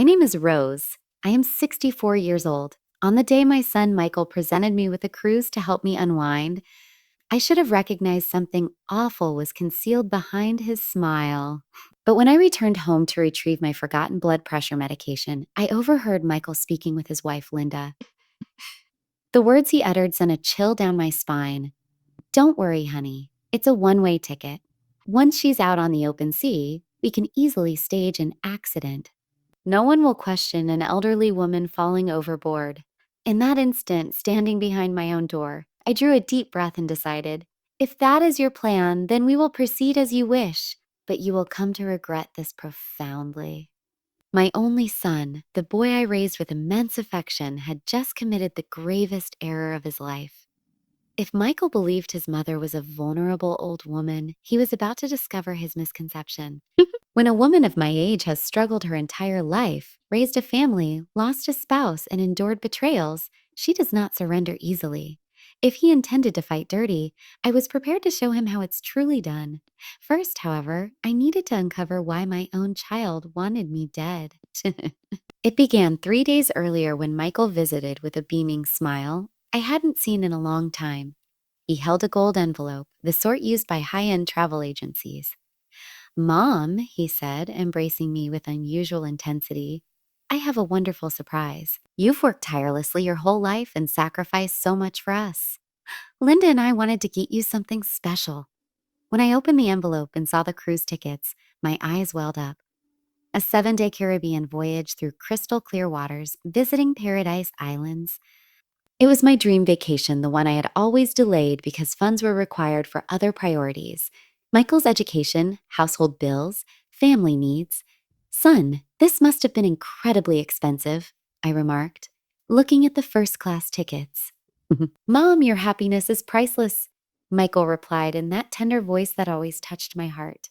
My name is Rose. I am 64 years old. On the day my son Michael presented me with a cruise to help me unwind, I should have recognized something awful was concealed behind his smile. But when I returned home to retrieve my forgotten blood pressure medication, I overheard Michael speaking with his wife, Linda. The words he uttered sent a chill down my spine. "Don't worry, honey. It's a one-way ticket. Once she's out on the open sea, we can easily stage an accident. No one will question an elderly woman falling overboard." In that instant, standing behind my own door, I drew a deep breath and decided, if that is your plan, then we will proceed as you wish, but you will come to regret this profoundly. My only son, the boy I raised with immense affection, had just committed the gravest error of his life. If Michael believed his mother was a vulnerable old woman, he was about to discover his misconception. When a woman of my age has struggled her entire life, raised a family, lost a spouse, and endured betrayals, she does not surrender easily. If he intended to fight dirty, I was prepared to show him how it's truly done. First, however, I needed to uncover why my own child wanted me dead. It began 3 days earlier when Michael visited with a beaming smile I hadn't seen in a long time. He held a gold envelope, the sort used by high-end travel agencies. "Mom," he said, embracing me with unusual intensity, "I have a wonderful surprise. You've worked tirelessly your whole life and sacrificed so much for us. Linda and I wanted to get you something special." When I opened the envelope and saw the cruise tickets, my eyes welled up. A 7-day Caribbean voyage through crystal clear waters, visiting Paradise Islands. It was my dream vacation, the one I had always delayed because funds were required for other priorities. Michael's education, household bills, family needs. "Son, this must have been incredibly expensive," I remarked, looking at the first-class tickets. "Mom, your happiness is priceless," Michael replied in that tender voice that always touched my heart.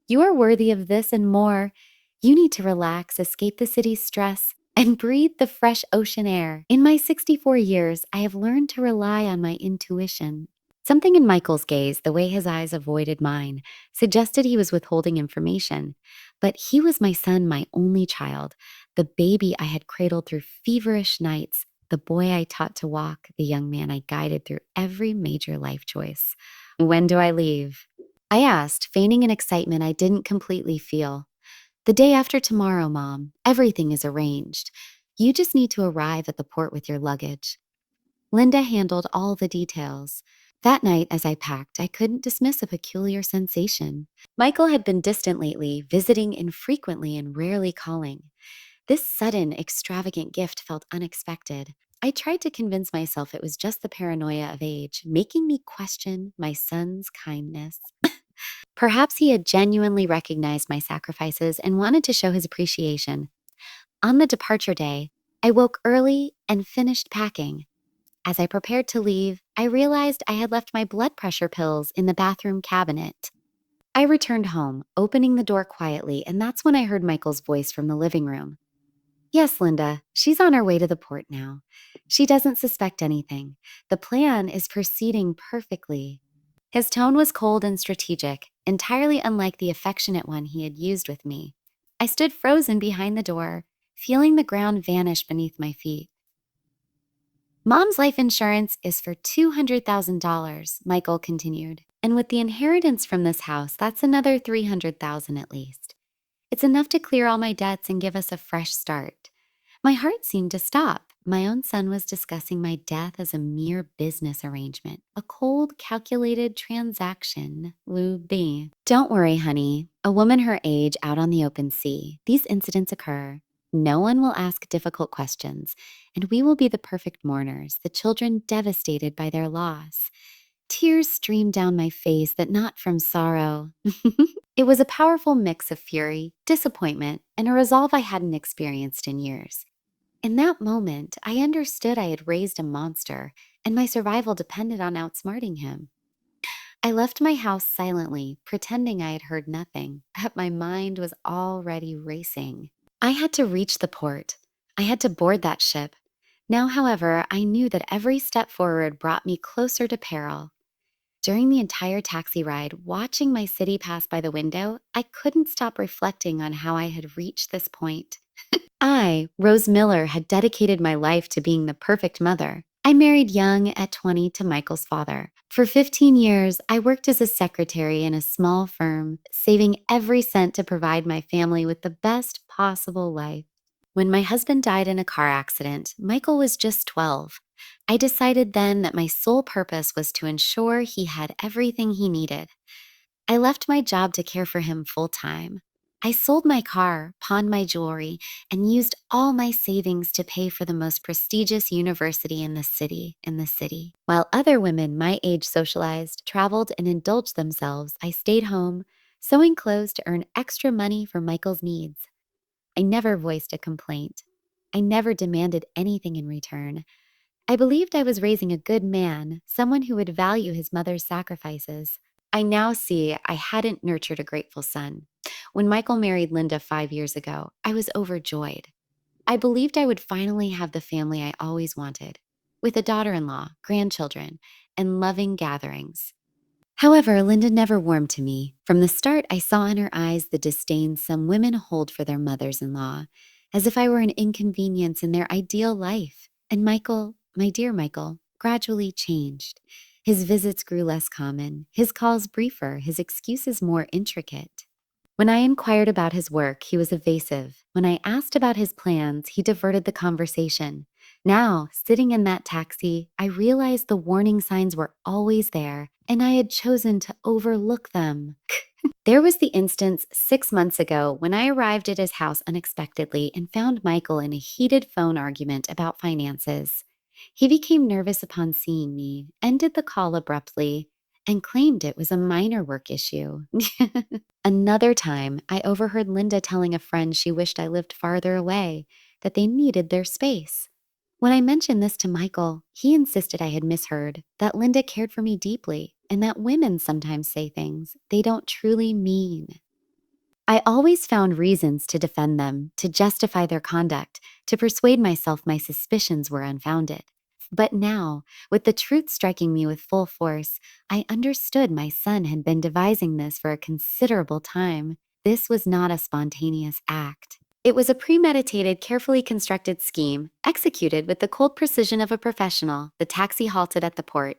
"You are worthy of this and more. You need to relax, escape the city's stress, and breathe the fresh ocean air. In my 64 years, I have learned to rely on my intuition." Something in Michael's gaze, the way his eyes avoided mine, suggested he was withholding information. But he was my son, my only child, the baby I had cradled through feverish nights, the boy I taught to walk, the young man I guided through every major life choice. "When do I leave?" I asked, feigning an excitement I didn't completely feel. "The day after tomorrow, Mom. Everything is arranged. You just need to arrive at the port with your luggage." Linda handled all the details. That night, as I packed, I couldn't dismiss a peculiar sensation. Michael had been distant lately, visiting infrequently and rarely calling. This sudden, extravagant gift felt unexpected. I tried to convince myself it was just the paranoia of age, making me question my son's kindness. Perhaps he had genuinely recognized my sacrifices and wanted to show his appreciation. On the departure day, I woke early and finished packing. As I prepared to leave, I realized I had left my blood pressure pills in the bathroom cabinet. I returned home, opening the door quietly, and that's when I heard Michael's voice from the living room. "Yes, Linda, she's on her way to the port now. She doesn't suspect anything. The plan is proceeding perfectly." His tone was cold and strategic, entirely unlike the affectionate one he had used with me. I stood frozen behind the door, feeling the ground vanish beneath my feet. "Mom's life insurance is for $200,000, Michael continued. "And with the inheritance from this house, that's another $300,000 at least. It's enough to clear all my debts and give us a fresh start." My heart seemed to stop. My own son was discussing my death as a mere business arrangement, a cold, calculated transaction. "Don't worry, honey. A woman her age out on the open sea. These incidents occur. No one will ask difficult questions, and we will be the perfect mourners, the children devastated by their loss." Tears streamed down my face, but not from sorrow. It was a powerful mix of fury, disappointment, and a resolve I hadn't experienced in years. In that moment, I understood I had raised a monster, and my survival depended on outsmarting him. I left my house silently, pretending I had heard nothing, but my mind was already racing. I had to reach the port. I had to board that ship. Now, however, I knew that every step forward brought me closer to peril. During the entire taxi ride, watching my city pass by the window, I couldn't stop reflecting on how I had reached this point. I, Rose Miller, had dedicated my life to being the perfect mother. I married young at 20 to Michael's father. For 15 years, I worked as a secretary in a small firm, saving every cent to provide my family with the best possible life. When my husband died in a car accident, Michael was just 12. I decided then that my sole purpose was to ensure he had everything he needed. I left my job to care for him full time. I sold my car, pawned my jewelry, and used all my savings to pay for the most prestigious university in the city. While other women my age socialized, traveled, and indulged themselves, I stayed home, sewing clothes to earn extra money for Michael's needs. I never voiced a complaint. I never demanded anything in return. I believed I was raising a good man, someone who would value his mother's sacrifices. I now see I hadn't nurtured a grateful son. When Michael married Linda 5 years ago, I was overjoyed. I believed I would finally have the family I always wanted, with a daughter in law, grandchildren, and loving gatherings. However, Linda never warmed to me. From the start, I saw in her eyes the disdain some women hold for their mothers in law, as if I were an inconvenience in their ideal life. And Michael, my dear Michael, gradually changed. His visits grew less common, his calls briefer, his excuses more intricate. When I inquired about his work, he was evasive. When I asked about his plans, he diverted the conversation. Now, sitting in that taxi, I realized the warning signs were always there, and I had chosen to overlook them. There was the instance 6 months ago when I arrived at his house unexpectedly and found Michael in a heated phone argument about finances. He became nervous upon seeing me, ended the call abruptly, and claimed it was a minor work issue. Another time, I overheard Linda telling a friend she wished I lived farther away, that they needed their space. When I mentioned this to Michael, he insisted I had misheard, that Linda cared for me deeply, and that women sometimes say things they don't truly mean. I always found reasons to defend them, to justify their conduct, to persuade myself my suspicions were unfounded. But now, with the truth striking me with full force, I understood my son had been devising this for a considerable time. This was not a spontaneous act. It was a premeditated, carefully constructed scheme, executed with the cold precision of a professional. The taxi halted at the port.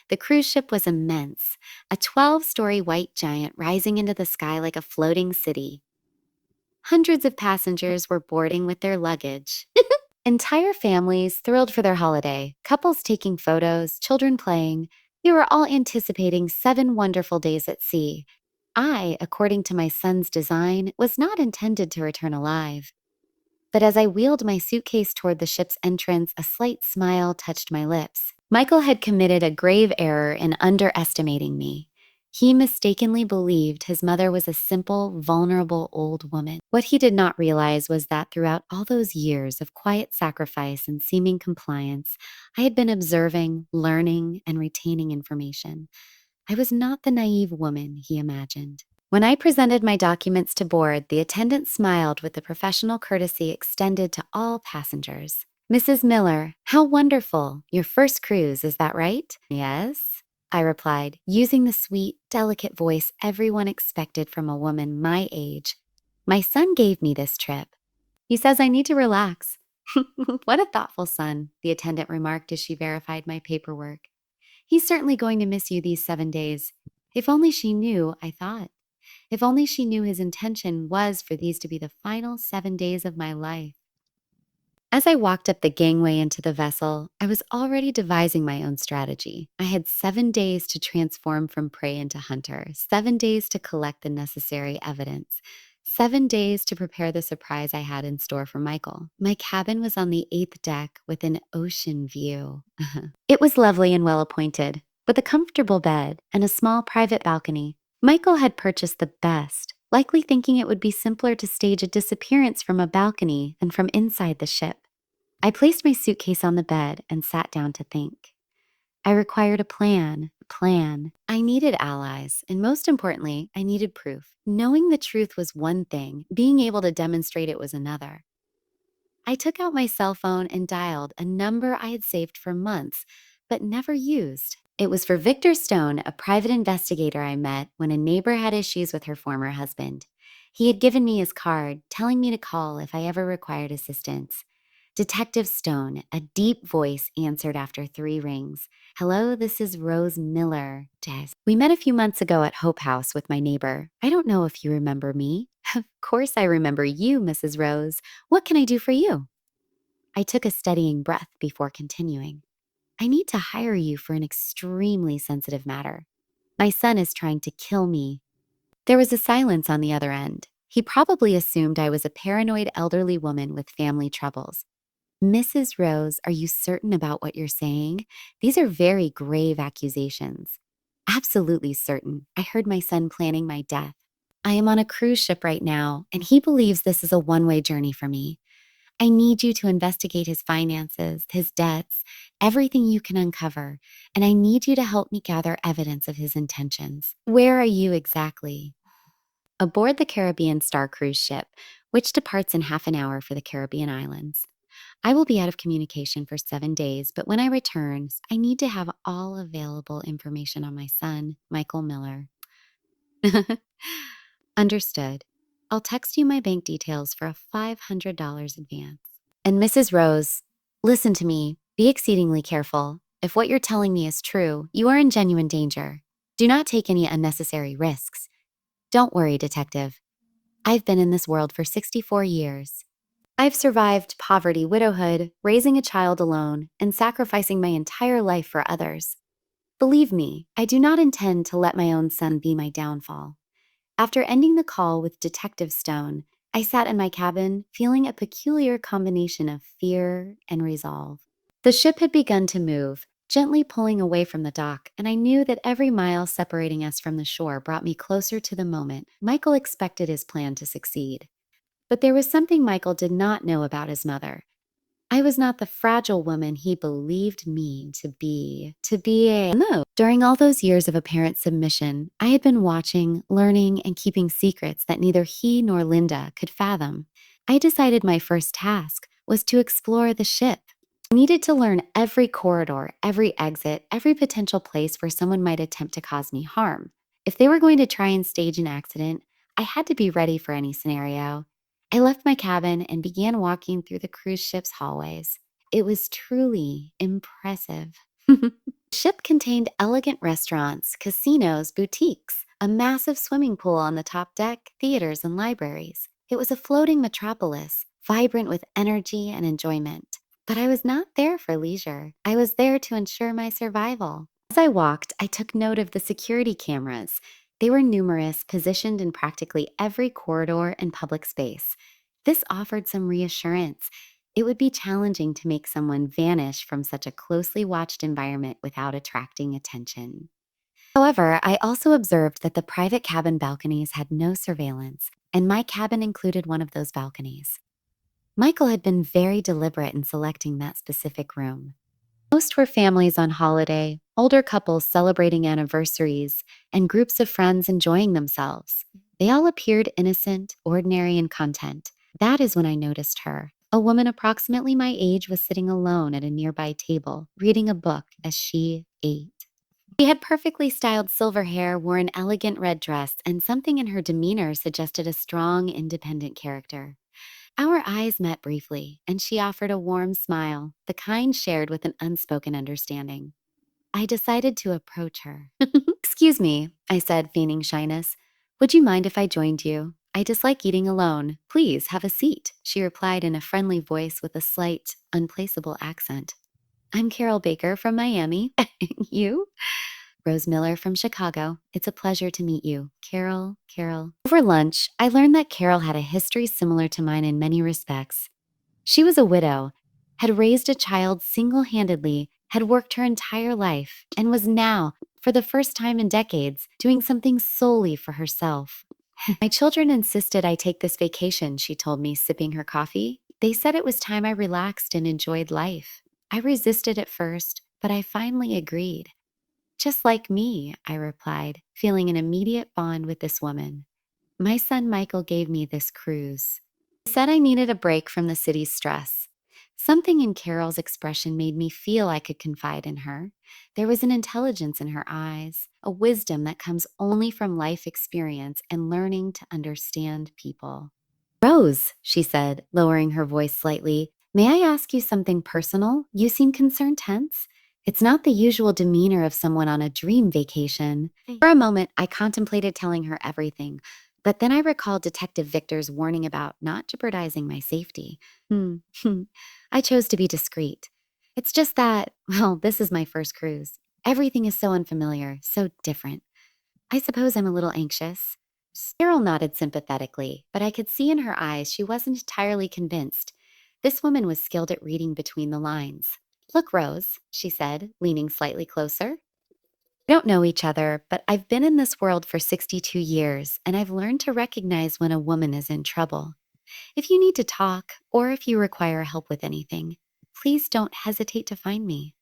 The cruise ship was immense, a 12-story white giant rising into the sky like a floating city. Hundreds of passengers were boarding with their luggage. Entire families thrilled for their holiday, couples taking photos, children playing. They were all anticipating 7 wonderful days at sea. I, according to my son's design, was not intended to return alive. But as I wheeled my suitcase toward the ship's entrance, a slight smile touched my lips. Michael had committed a grave error in underestimating me. He mistakenly believed his mother was a simple, vulnerable old woman. What he did not realize was that throughout all those years of quiet sacrifice and seeming compliance, I had been observing, learning, and retaining information. I was not the naive woman he imagined. When I presented my documents to board, the attendant smiled with the professional courtesy extended to all passengers. "Mrs. Miller, how wonderful! Your first cruise, is that right?" "Yes," I replied, using the sweet, delicate voice everyone expected from a woman my age. "My son gave me this trip. He says I need to relax." "What a thoughtful son," the attendant remarked as she verified my paperwork. "He's certainly going to miss you these 7 days." If only she knew, I thought. If only she knew his intention was for these to be the final 7 days of my life. As I walked up the gangway into the vessel, I was already devising my own strategy. I had 7 days to transform from prey into hunter, 7 days to collect the necessary evidence, 7 days to prepare the surprise I had in store for Michael. My cabin was on the 8th deck with an ocean view. It was lovely and well appointed, with a comfortable bed and a small private balcony. Michael had purchased the best, likely thinking it would be simpler to stage a disappearance from a balcony than from inside the ship. I placed my suitcase on the bed and sat down to think. I required a plan. I needed allies, and most importantly, I needed proof. Knowing the truth was one thing, being able to demonstrate it was another. I took out my cell phone and dialed a number I had saved for months, but never used. It was for Victor Stone, a private investigator I met when a neighbor had issues with her former husband. He had given me his card, telling me to call if I ever required assistance. Detective Stone, a deep voice, answered after 3 rings. Hello, this is Rose Miller. Des. We met a few months ago at Hope House with my neighbor. I don't know if you remember me. Of course I remember you, Mrs. Rose. What can I do for you? I took a steadying breath before continuing. I need to hire you for an extremely sensitive matter. My son is trying to kill me. There was a silence on the other end. He probably assumed I was a paranoid elderly woman with family troubles. Mrs. Rose, are you certain about what you're saying? These are very grave accusations. Absolutely certain. I heard my son planning my death. I am on a cruise ship right now, and he believes this is a one-way journey for me. I need you to investigate his finances, his debts, everything you can uncover, and I need you to help me gather evidence of his intentions. Where are you exactly? Aboard the Caribbean Star cruise ship, which departs in half an hour for the Caribbean islands. I will be out of communication for 7 days, but when I return, I need to have all available information on my son, Michael Miller. Understood. I'll text you my bank details for a $500 advance. And Mrs. Rose, listen to me. Be exceedingly careful. If what you're telling me is true, you are in genuine danger. Do not take any unnecessary risks. Don't worry, detective. I've been in this world for 64 years. I've survived poverty, widowhood, raising a child alone, and sacrificing my entire life for others. Believe me, I do not intend to let my own son be my downfall. After ending the call with Detective Stone, I sat in my cabin feeling a peculiar combination of fear and resolve. The ship had begun to move, gently pulling away from the dock, and I knew that every mile separating us from the shore brought me closer to the moment Michael expected his plan to succeed. But there was something Michael did not know about his mother. I was not the fragile woman he believed me to be. No. During all those years of apparent submission, I had been watching, learning, and keeping secrets that neither he nor Linda could fathom. I decided my first task was to explore the ship. I needed to learn every corridor, every exit, every potential place where someone might attempt to cause me harm. If they were going to try and stage an accident, I had to be ready for any scenario. I left my cabin and began walking through the cruise ship's hallways. It was truly impressive. The ship contained elegant restaurants, casinos, boutiques, a massive swimming pool on the top deck, theaters, and libraries. It was a floating metropolis, vibrant with energy and enjoyment. But I was not there for leisure. I was there to ensure my survival. As I walked, I took note of the security cameras. They were numerous, positioned in practically every corridor and public space. This offered some reassurance. It would be challenging to make someone vanish from such a closely watched environment without attracting attention. However, I also observed that the private cabin balconies had no surveillance, and my cabin included one of those balconies. Michael had been very deliberate in selecting that specific room. Most were families on holiday, older couples celebrating anniversaries, and groups of friends enjoying themselves. They all appeared innocent, ordinary, and content. That is when I noticed her. A woman approximately my age was sitting alone at a nearby table, reading a book as she ate. She had perfectly styled silver hair, wore an elegant red dress, and something in her demeanor suggested a strong, independent character. Our eyes met briefly, and she offered a warm smile, the kind shared with an unspoken understanding. I decided to approach her. Excuse me, I said, feigning shyness. Would you mind if I joined you? I dislike eating alone. Please have a seat, she replied in a friendly voice with a slight, unplaceable accent. I'm Carol Baker from Miami. You? Rose Miller from Chicago. It's a pleasure to meet you. Carol. Over lunch, I learned that Carol had a history similar to mine in many respects. She was a widow, had raised a child single-handedly, had worked her entire life, and was now, for the first time in decades, doing something solely for herself. My children insisted I take this vacation, she told me, sipping her coffee. They said it was time I relaxed and enjoyed life. I resisted at first, but I finally agreed. Just like me, I replied, feeling an immediate bond with this woman. My son Michael gave me this cruise. He said I needed a break from the city's stress. Something in Carol's expression made me feel I could confide in her. There was an intelligence in her eyes, a wisdom that comes only from life experience and learning to understand people. Rose, she said, lowering her voice slightly, may I ask you something personal? You seem concerned tense. It's not the usual demeanor of someone on a dream vacation. For a moment, I contemplated telling her everything, but then I recalled Detective Victor's warning about not jeopardizing my safety. Hmm. I chose to be discreet. It's just that, well, this is my first cruise. Everything is so unfamiliar, so different. I suppose I'm a little anxious. Carol nodded sympathetically, but I could see in her eyes she wasn't entirely convinced. This woman was skilled at reading between the lines. Look, Rose, she said, leaning slightly closer. We don't know each other, but I've been in this world for 62 years, and I've learned to recognize when a woman is in trouble. If you need to talk, or if you require help with anything, please don't hesitate to find me.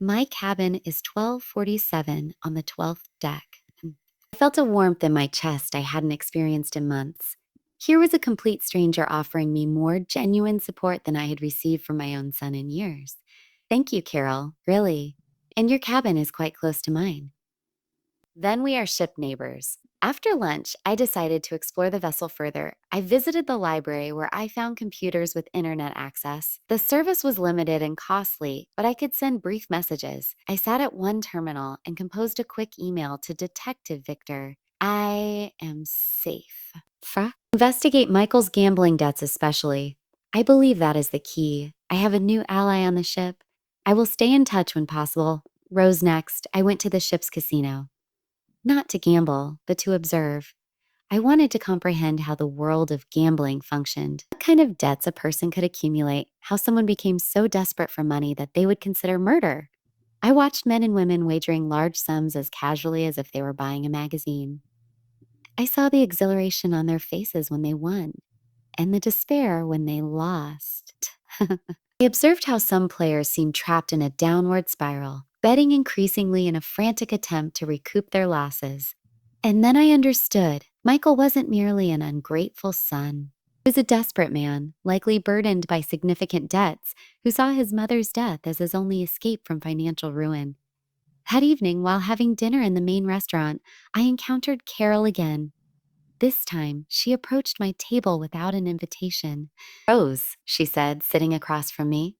My cabin is 1247 on the 12th deck. I felt a warmth in my chest I hadn't experienced in months. Here was a complete stranger offering me more genuine support than I had received from my own son in years. Thank you, Carol, really. And your cabin is quite close to mine. Then we are ship neighbors. After lunch, I decided to explore the vessel further. I visited the library where I found computers with internet access. The service was limited and costly, but I could send brief messages. I sat at one terminal and composed a quick email to Detective Victor. I am safe. Investigate Michael's gambling debts especially. I believe that is the key. I have a new ally on the ship. I will stay in touch when possible. Rose next. I went to the ship's casino. Not to gamble, but to observe. I wanted to comprehend how the world of gambling functioned, what kind of debts a person could accumulate, how someone became so desperate for money that they would consider murder. I watched men and women wagering large sums as casually as if they were buying a magazine. I saw the exhilaration on their faces when they won, and the despair when they lost. I observed how some players seemed trapped in a downward spiral, betting increasingly in a frantic attempt to recoup their losses. And then I understood Michael wasn't merely an ungrateful son. He was a desperate man, likely burdened by significant debts, who saw his mother's death as his only escape from financial ruin. That evening, while having dinner in the main restaurant, I encountered Carol again. This time, she approached my table without an invitation. Rose, she said, sitting across from me.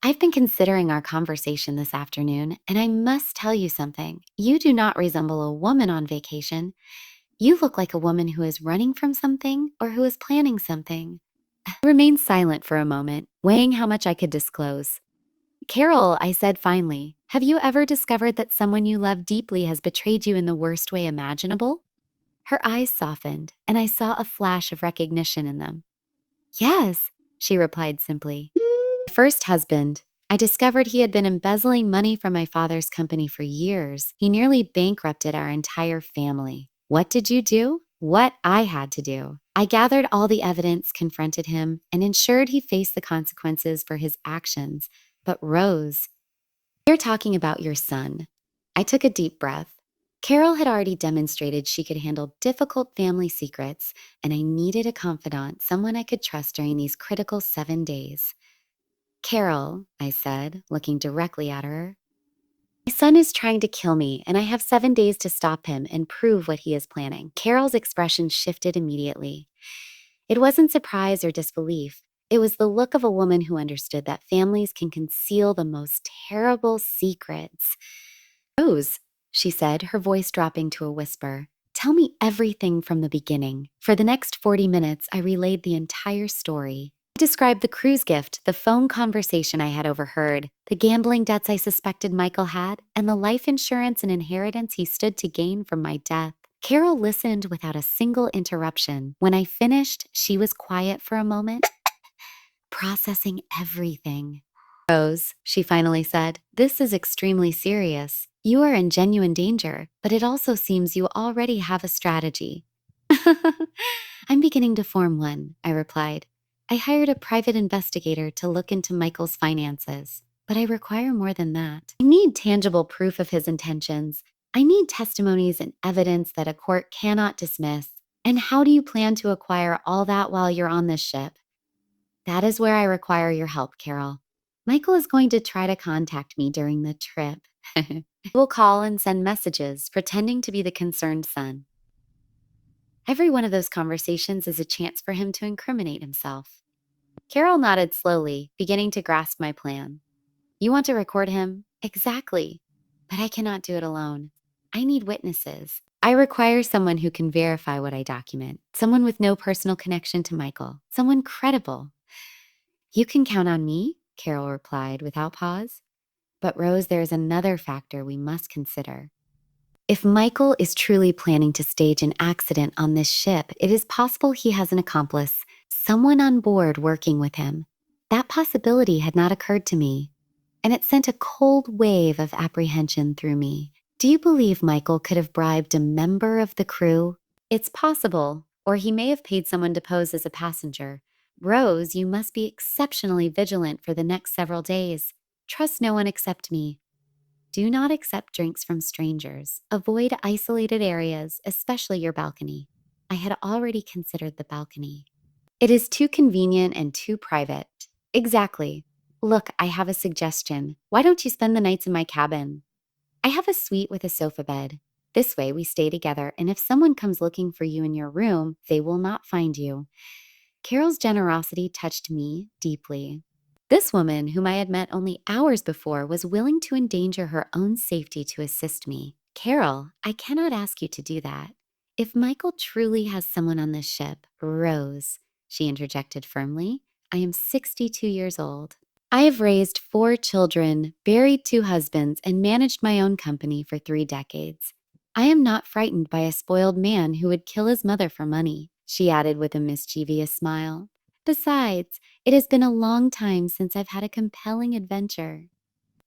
I've been considering our conversation this afternoon, and I must tell you something. You do not resemble a woman on vacation. You look like a woman who is running from something or who is planning something. I remained silent for a moment, weighing how much I could disclose. Carol, I said finally, have you ever discovered that someone you love deeply has betrayed you in the worst way imaginable? Her eyes softened, and I saw a flash of recognition in them. Yes, she replied simply. My first husband. I discovered he had been embezzling money from my father's company for years. He nearly bankrupted our entire family. What did you do? What I had to do. I gathered all the evidence, confronted him, and ensured he faced the consequences for his actions. But Rose, you're talking about your son. I took a deep breath. Carol had already demonstrated she could handle difficult family secrets, and I needed a confidant, someone I could trust during these critical 7 days. Carol, I said, looking directly at her, my son is trying to kill me, and I have 7 days to stop him and prove what he is planning. Carol's expression shifted immediately. It wasn't surprise or disbelief. It was the look of a woman who understood that families can conceal the most terrible secrets. Rose, she said, her voice dropping to a whisper. Tell me everything from the beginning. For the next 40 minutes, I relayed the entire story. I described the cruise gift, the phone conversation I had overheard, the gambling debts I suspected Michael had, and the life insurance and inheritance he stood to gain from my death. Carol listened without a single interruption. When I finished, she was quiet for a moment, processing everything. Rose, she finally said, this is extremely serious. You are in genuine danger, but it also seems you already have a strategy. I'm beginning to form one, I replied. I hired a private investigator to look into Michael's finances, but I require more than that. I need tangible proof of his intentions. I need testimonies and evidence that a court cannot dismiss. And how do you plan to acquire all that while you're on this ship? That is where I require your help, Carol. Michael is going to try to contact me during the trip. We'll call and send messages, pretending to be the concerned son. Every one of those conversations is a chance for him to incriminate himself. Carol nodded slowly, beginning to grasp my plan. You want to record him? Exactly. But I cannot do it alone. I need witnesses. I require someone who can verify what I document, someone with no personal connection to Michael, someone credible. You can count on me, Carol replied without pause. But Rose, there is another factor we must consider. If Michael is truly planning to stage an accident on this ship, it is possible he has an accomplice, someone on board working with him. That possibility had not occurred to me, and it sent a cold wave of apprehension through me. Do you believe Michael could have bribed a member of the crew? It's possible, or he may have paid someone to pose as a passenger. Rose, you must be exceptionally vigilant for the next several days. Trust no one except me. Do not accept drinks from strangers. Avoid isolated areas, especially your balcony. I had already considered the balcony. It is too convenient and too private. Exactly. Look, I have a suggestion. Why don't you spend the nights in my cabin? I have a suite with a sofa bed. This way we stay together, and if someone comes looking for you in your room, they will not find you. Carol's generosity touched me deeply. This woman, whom I had met only hours before, was willing to endanger her own safety to assist me. Carol, I cannot ask you to do that. If Michael truly has someone on this ship, Rose, she interjected firmly, I am 62 years old. I have raised 4 children, buried 2 husbands, and managed my own company for 3 decades. I am not frightened by a spoiled man who would kill his mother for money, she added with a mischievous smile. Besides, it has been a long time since I've had a compelling adventure.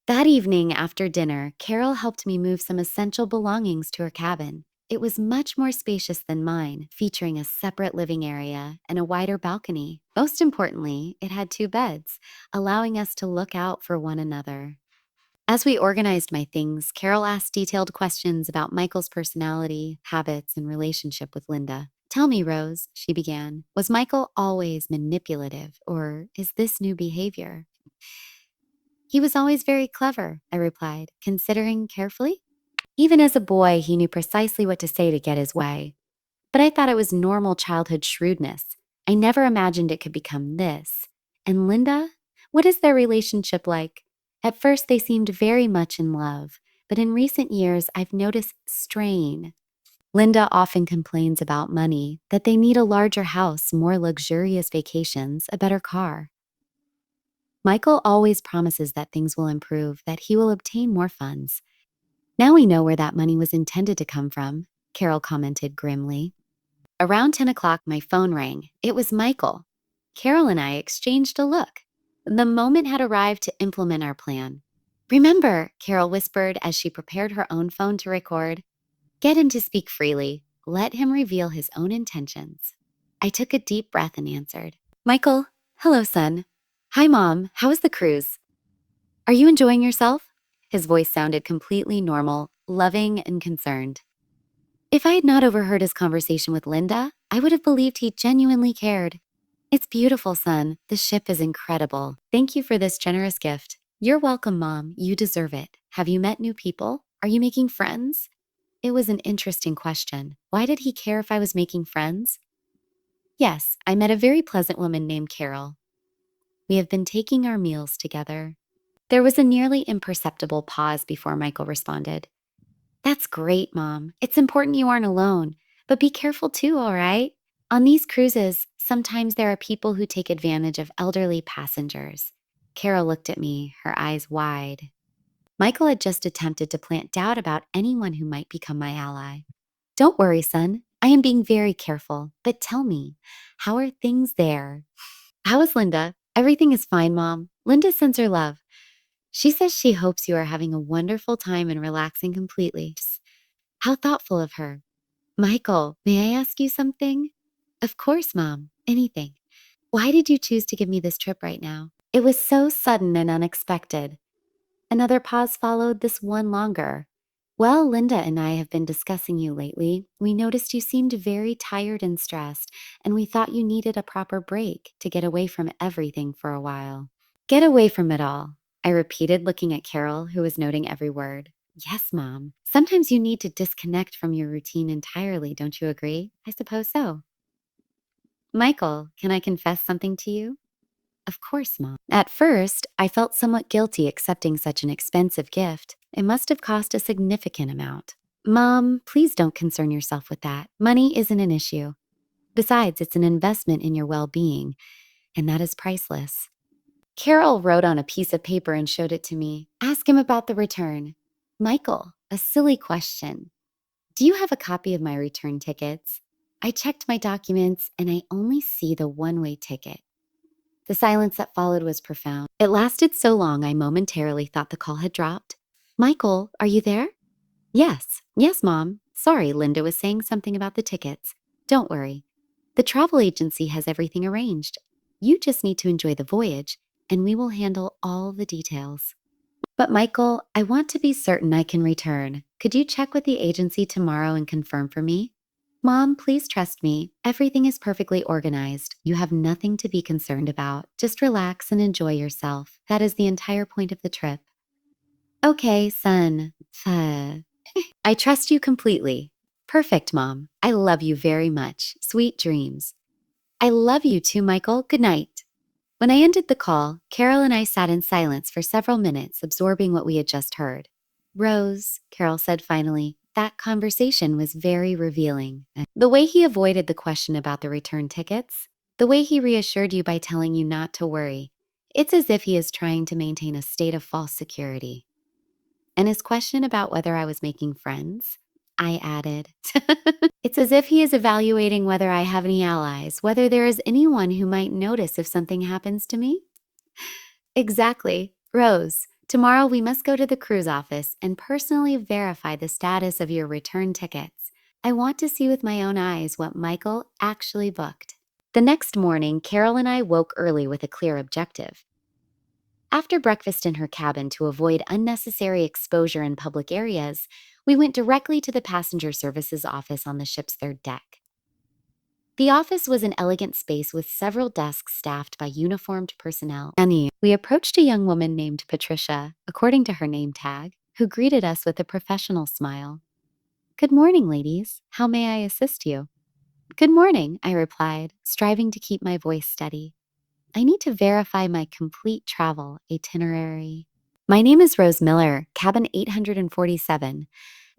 That evening after dinner, Carol helped me move some essential belongings to her cabin. It was much more spacious than mine, featuring a separate living area and a wider balcony. Most importantly, it had 2 beds, allowing us to look out for one another. As we organized my things, Carol asked detailed questions about Michael's personality, habits, and relationship with Linda. Tell me, Rose, she began, was Michael always manipulative, or is this new behavior? He was always very clever, I replied, considering carefully. Even as a boy, he knew precisely what to say to get his way. But I thought it was normal childhood shrewdness. I never imagined it could become this. And Linda? What is their relationship like? At first, they seemed very much in love, but in recent years, I've noticed strain. Linda often complains about money, that they need a larger house, more luxurious vacations, a better car. Michael always promises that things will improve, that he will obtain more funds. Now we know where that money was intended to come from, Carol commented grimly. Around 10 o'clock, my phone rang. It was Michael. Carol and I exchanged a look. The moment had arrived to implement our plan. Remember, Carol whispered as she prepared her own phone to record. Get him to speak freely. Let him reveal his own intentions. I took a deep breath and answered. Michael, hello, son. Hi, Mom. How was the cruise? Are you enjoying yourself? His voice sounded completely normal, loving, and concerned. If I had not overheard his conversation with Linda, I would have believed he genuinely cared. It's beautiful, son. The ship is incredible. Thank you for this generous gift. You're welcome, Mom. You deserve it. Have you met new people? Are you making friends? It was an interesting question. Why did he care if I was making friends? Yes, I met a very pleasant woman named Carol. We have been taking our meals together. There was a nearly imperceptible pause before Michael responded. That's great, Mom. It's important you aren't alone, but be careful too, all right? On these cruises, sometimes there are people who take advantage of elderly passengers. Carol looked at me, her eyes wide. Michael had just attempted to plant doubt about anyone who might become my ally. Don't worry, son. I am being very careful, but tell me, how are things there? How is Linda? Everything is fine, Mom. Linda sends her love. She says she hopes you are having a wonderful time and relaxing completely. How thoughtful of her. Michael, may I ask you something? Of course, Mom. Anything. Why did you choose to give me this trip right now? It was so sudden and unexpected. Another pause followed, this one longer. Well, Linda and I have been discussing you lately. We noticed you seemed very tired and stressed, and we thought you needed a proper break to get away from everything for a while. Get away from it all, I repeated, looking at Carol, who was noting every word. Yes, Mom. Sometimes you need to disconnect from your routine entirely, don't you agree? I suppose so. Michael, can I confess something to you? Of course, Mom. At first, I felt somewhat guilty accepting such an expensive gift. It must have cost a significant amount. Mom, please don't concern yourself with that. Money isn't an issue. Besides, it's an investment in your well being, and that is priceless. Carol wrote on a piece of paper and showed it to me. Ask him about the return. Michael, a silly question. Do you have a copy of my return tickets? I checked my documents and I only see the one-way ticket. The silence that followed was profound. It lasted so long I momentarily thought the call had dropped. Michael, are you there? Yes. Yes, Mom. Sorry, Linda was saying something about the tickets. Don't worry. The travel agency has everything arranged. You just need to enjoy the voyage, and we will handle all the details. But Michael, I want to be certain I can return. Could you check with the agency tomorrow and confirm for me? Mom, please trust me. Everything is perfectly organized. You have nothing to be concerned about. Just relax and enjoy yourself. That is the entire point of the trip. Okay, son. I trust you completely. Perfect, Mom. I love you very much. Sweet dreams. I love you too, Michael. Good night. When I ended the call, Carol and I sat in silence for several minutes, absorbing what we had just heard. Rose, Carol said finally, that conversation was very revealing. The way he avoided the question about the return tickets, the way he reassured you by telling you not to worry, it's as if he is trying to maintain a state of false security. And his question about whether I was making friends, I added, it's as if he is evaluating whether I have any allies, whether there is anyone who might notice if something happens to me. Exactly. Rose, tomorrow we must go to the cruise office and personally verify the status of your return tickets. I want to see with my own eyes what Michael actually booked. The next morning, Carol and I woke early with a clear objective. After breakfast in her cabin to avoid unnecessary exposure in public areas, we went directly to the passenger services office on the ship's third deck. The office was an elegant space with several desks staffed by uniformed personnel. We approached a young woman named Patricia, according to her name tag, who greeted us with a professional smile. Good morning, ladies. How may I assist you? Good morning, I replied, striving to keep my voice steady. I need to verify my complete travel itinerary. My name is Rose Miller, cabin 847.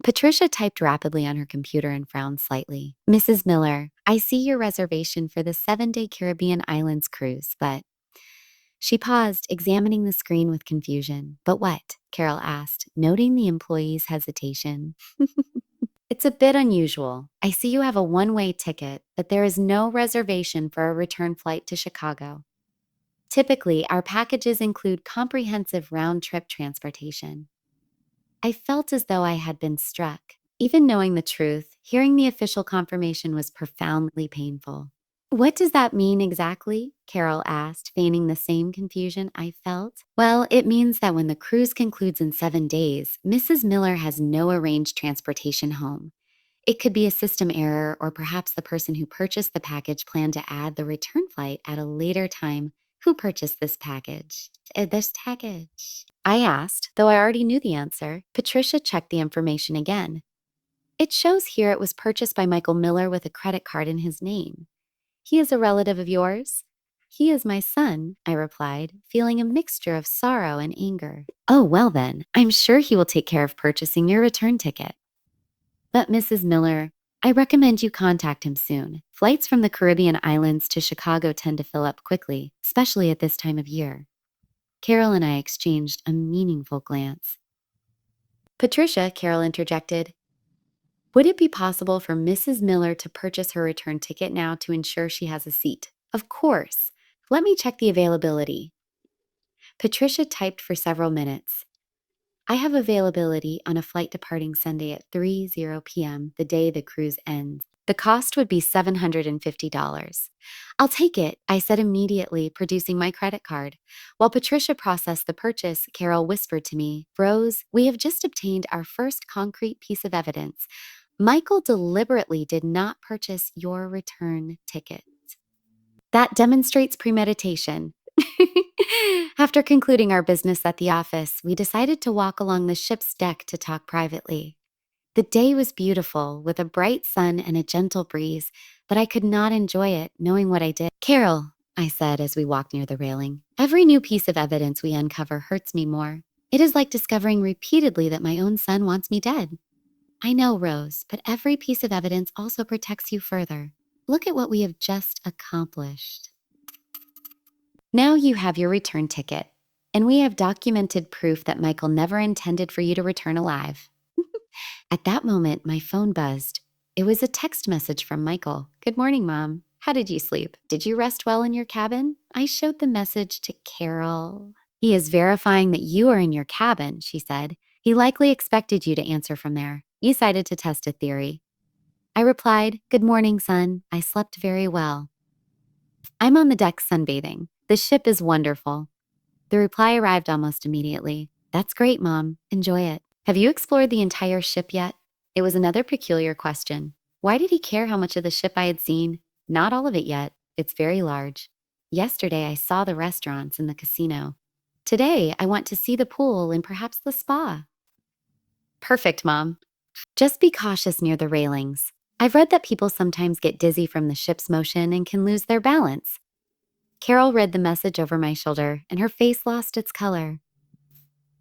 Patricia typed rapidly on her computer and frowned slightly. Mrs. Miller, I see your reservation for the 7-day Caribbean Islands cruise, but... She paused, examining the screen with confusion. But what? Carol asked, noting the employee's hesitation. It's a bit unusual. I see you have a one-way ticket, but there is no reservation for a return flight to Chicago. Typically, our packages include comprehensive round-trip transportation. I felt as though I had been struck. Even knowing the truth, hearing the official confirmation was profoundly painful. What does that mean exactly? Carol asked, feigning the same confusion I felt. Well, it means that when the cruise concludes in 7 days, Mrs. Miller has no arranged transportation home. It could be a system error, or perhaps the person who purchased the package planned to add the return flight at a later time. Who purchased this package? This package? I asked, though I already knew the answer. Patricia checked the information again. It shows here it was purchased by Michael Miller with a credit card in his name. He is a relative of yours? He is my son, I replied, feeling a mixture of sorrow and anger. Oh, well then, I'm sure he will take care of purchasing your return ticket. But Mrs. Miller, I recommend you contact him soon. Flights from the Caribbean islands to Chicago tend to fill up quickly, especially at this time of year. Carol and I exchanged a meaningful glance. Patricia, Carol interjected, would it be possible for Mrs. Miller to purchase her return ticket now to ensure she has a seat? Of course. Let me check the availability. Patricia typed for several minutes. I have availability on a flight departing Sunday at 3:00 p.m., the day the cruise ends. The cost would be $750. I'll take it, I said immediately, producing my credit card. While Patricia processed the purchase, Carol whispered to me, Rose, we have just obtained our first concrete piece of evidence. Michael deliberately did not purchase your return ticket. That demonstrates premeditation. After concluding our business at the office, we decided to walk along the ship's deck to talk privately. The day was beautiful, with a bright sun and a gentle breeze, but I could not enjoy it, knowing what I did. Carol, I said as we walked near the railing, every new piece of evidence we uncover hurts me more. It is like discovering repeatedly that my own son wants me dead. I know, Rose, but every piece of evidence also protects you further. Look at what we have just accomplished. Now you have your return ticket, and we have documented proof that Michael never intended for you to return alive. At that moment, my phone buzzed. It was a text message from Michael. Good morning, Mom. How did you sleep? Did you rest well in your cabin? I showed the message to Carol. He is verifying that you are in your cabin, she said. He likely expected you to answer from there. You decided to test a theory. I replied, Good morning, son. I slept very well. I'm on the deck sunbathing. The ship is wonderful. The reply arrived almost immediately. That's great, Mom. Enjoy it. Have you explored the entire ship yet? It was another peculiar question. Why did he care how much of the ship I had seen? Not all of it yet. It's very large. Yesterday, I saw the restaurants and the casino. Today, I want to see the pool and perhaps the spa. Perfect, Mom. Just be cautious near the railings. I've read that people sometimes get dizzy from the ship's motion and can lose their balance. Carol read the message over my shoulder, and her face lost its color.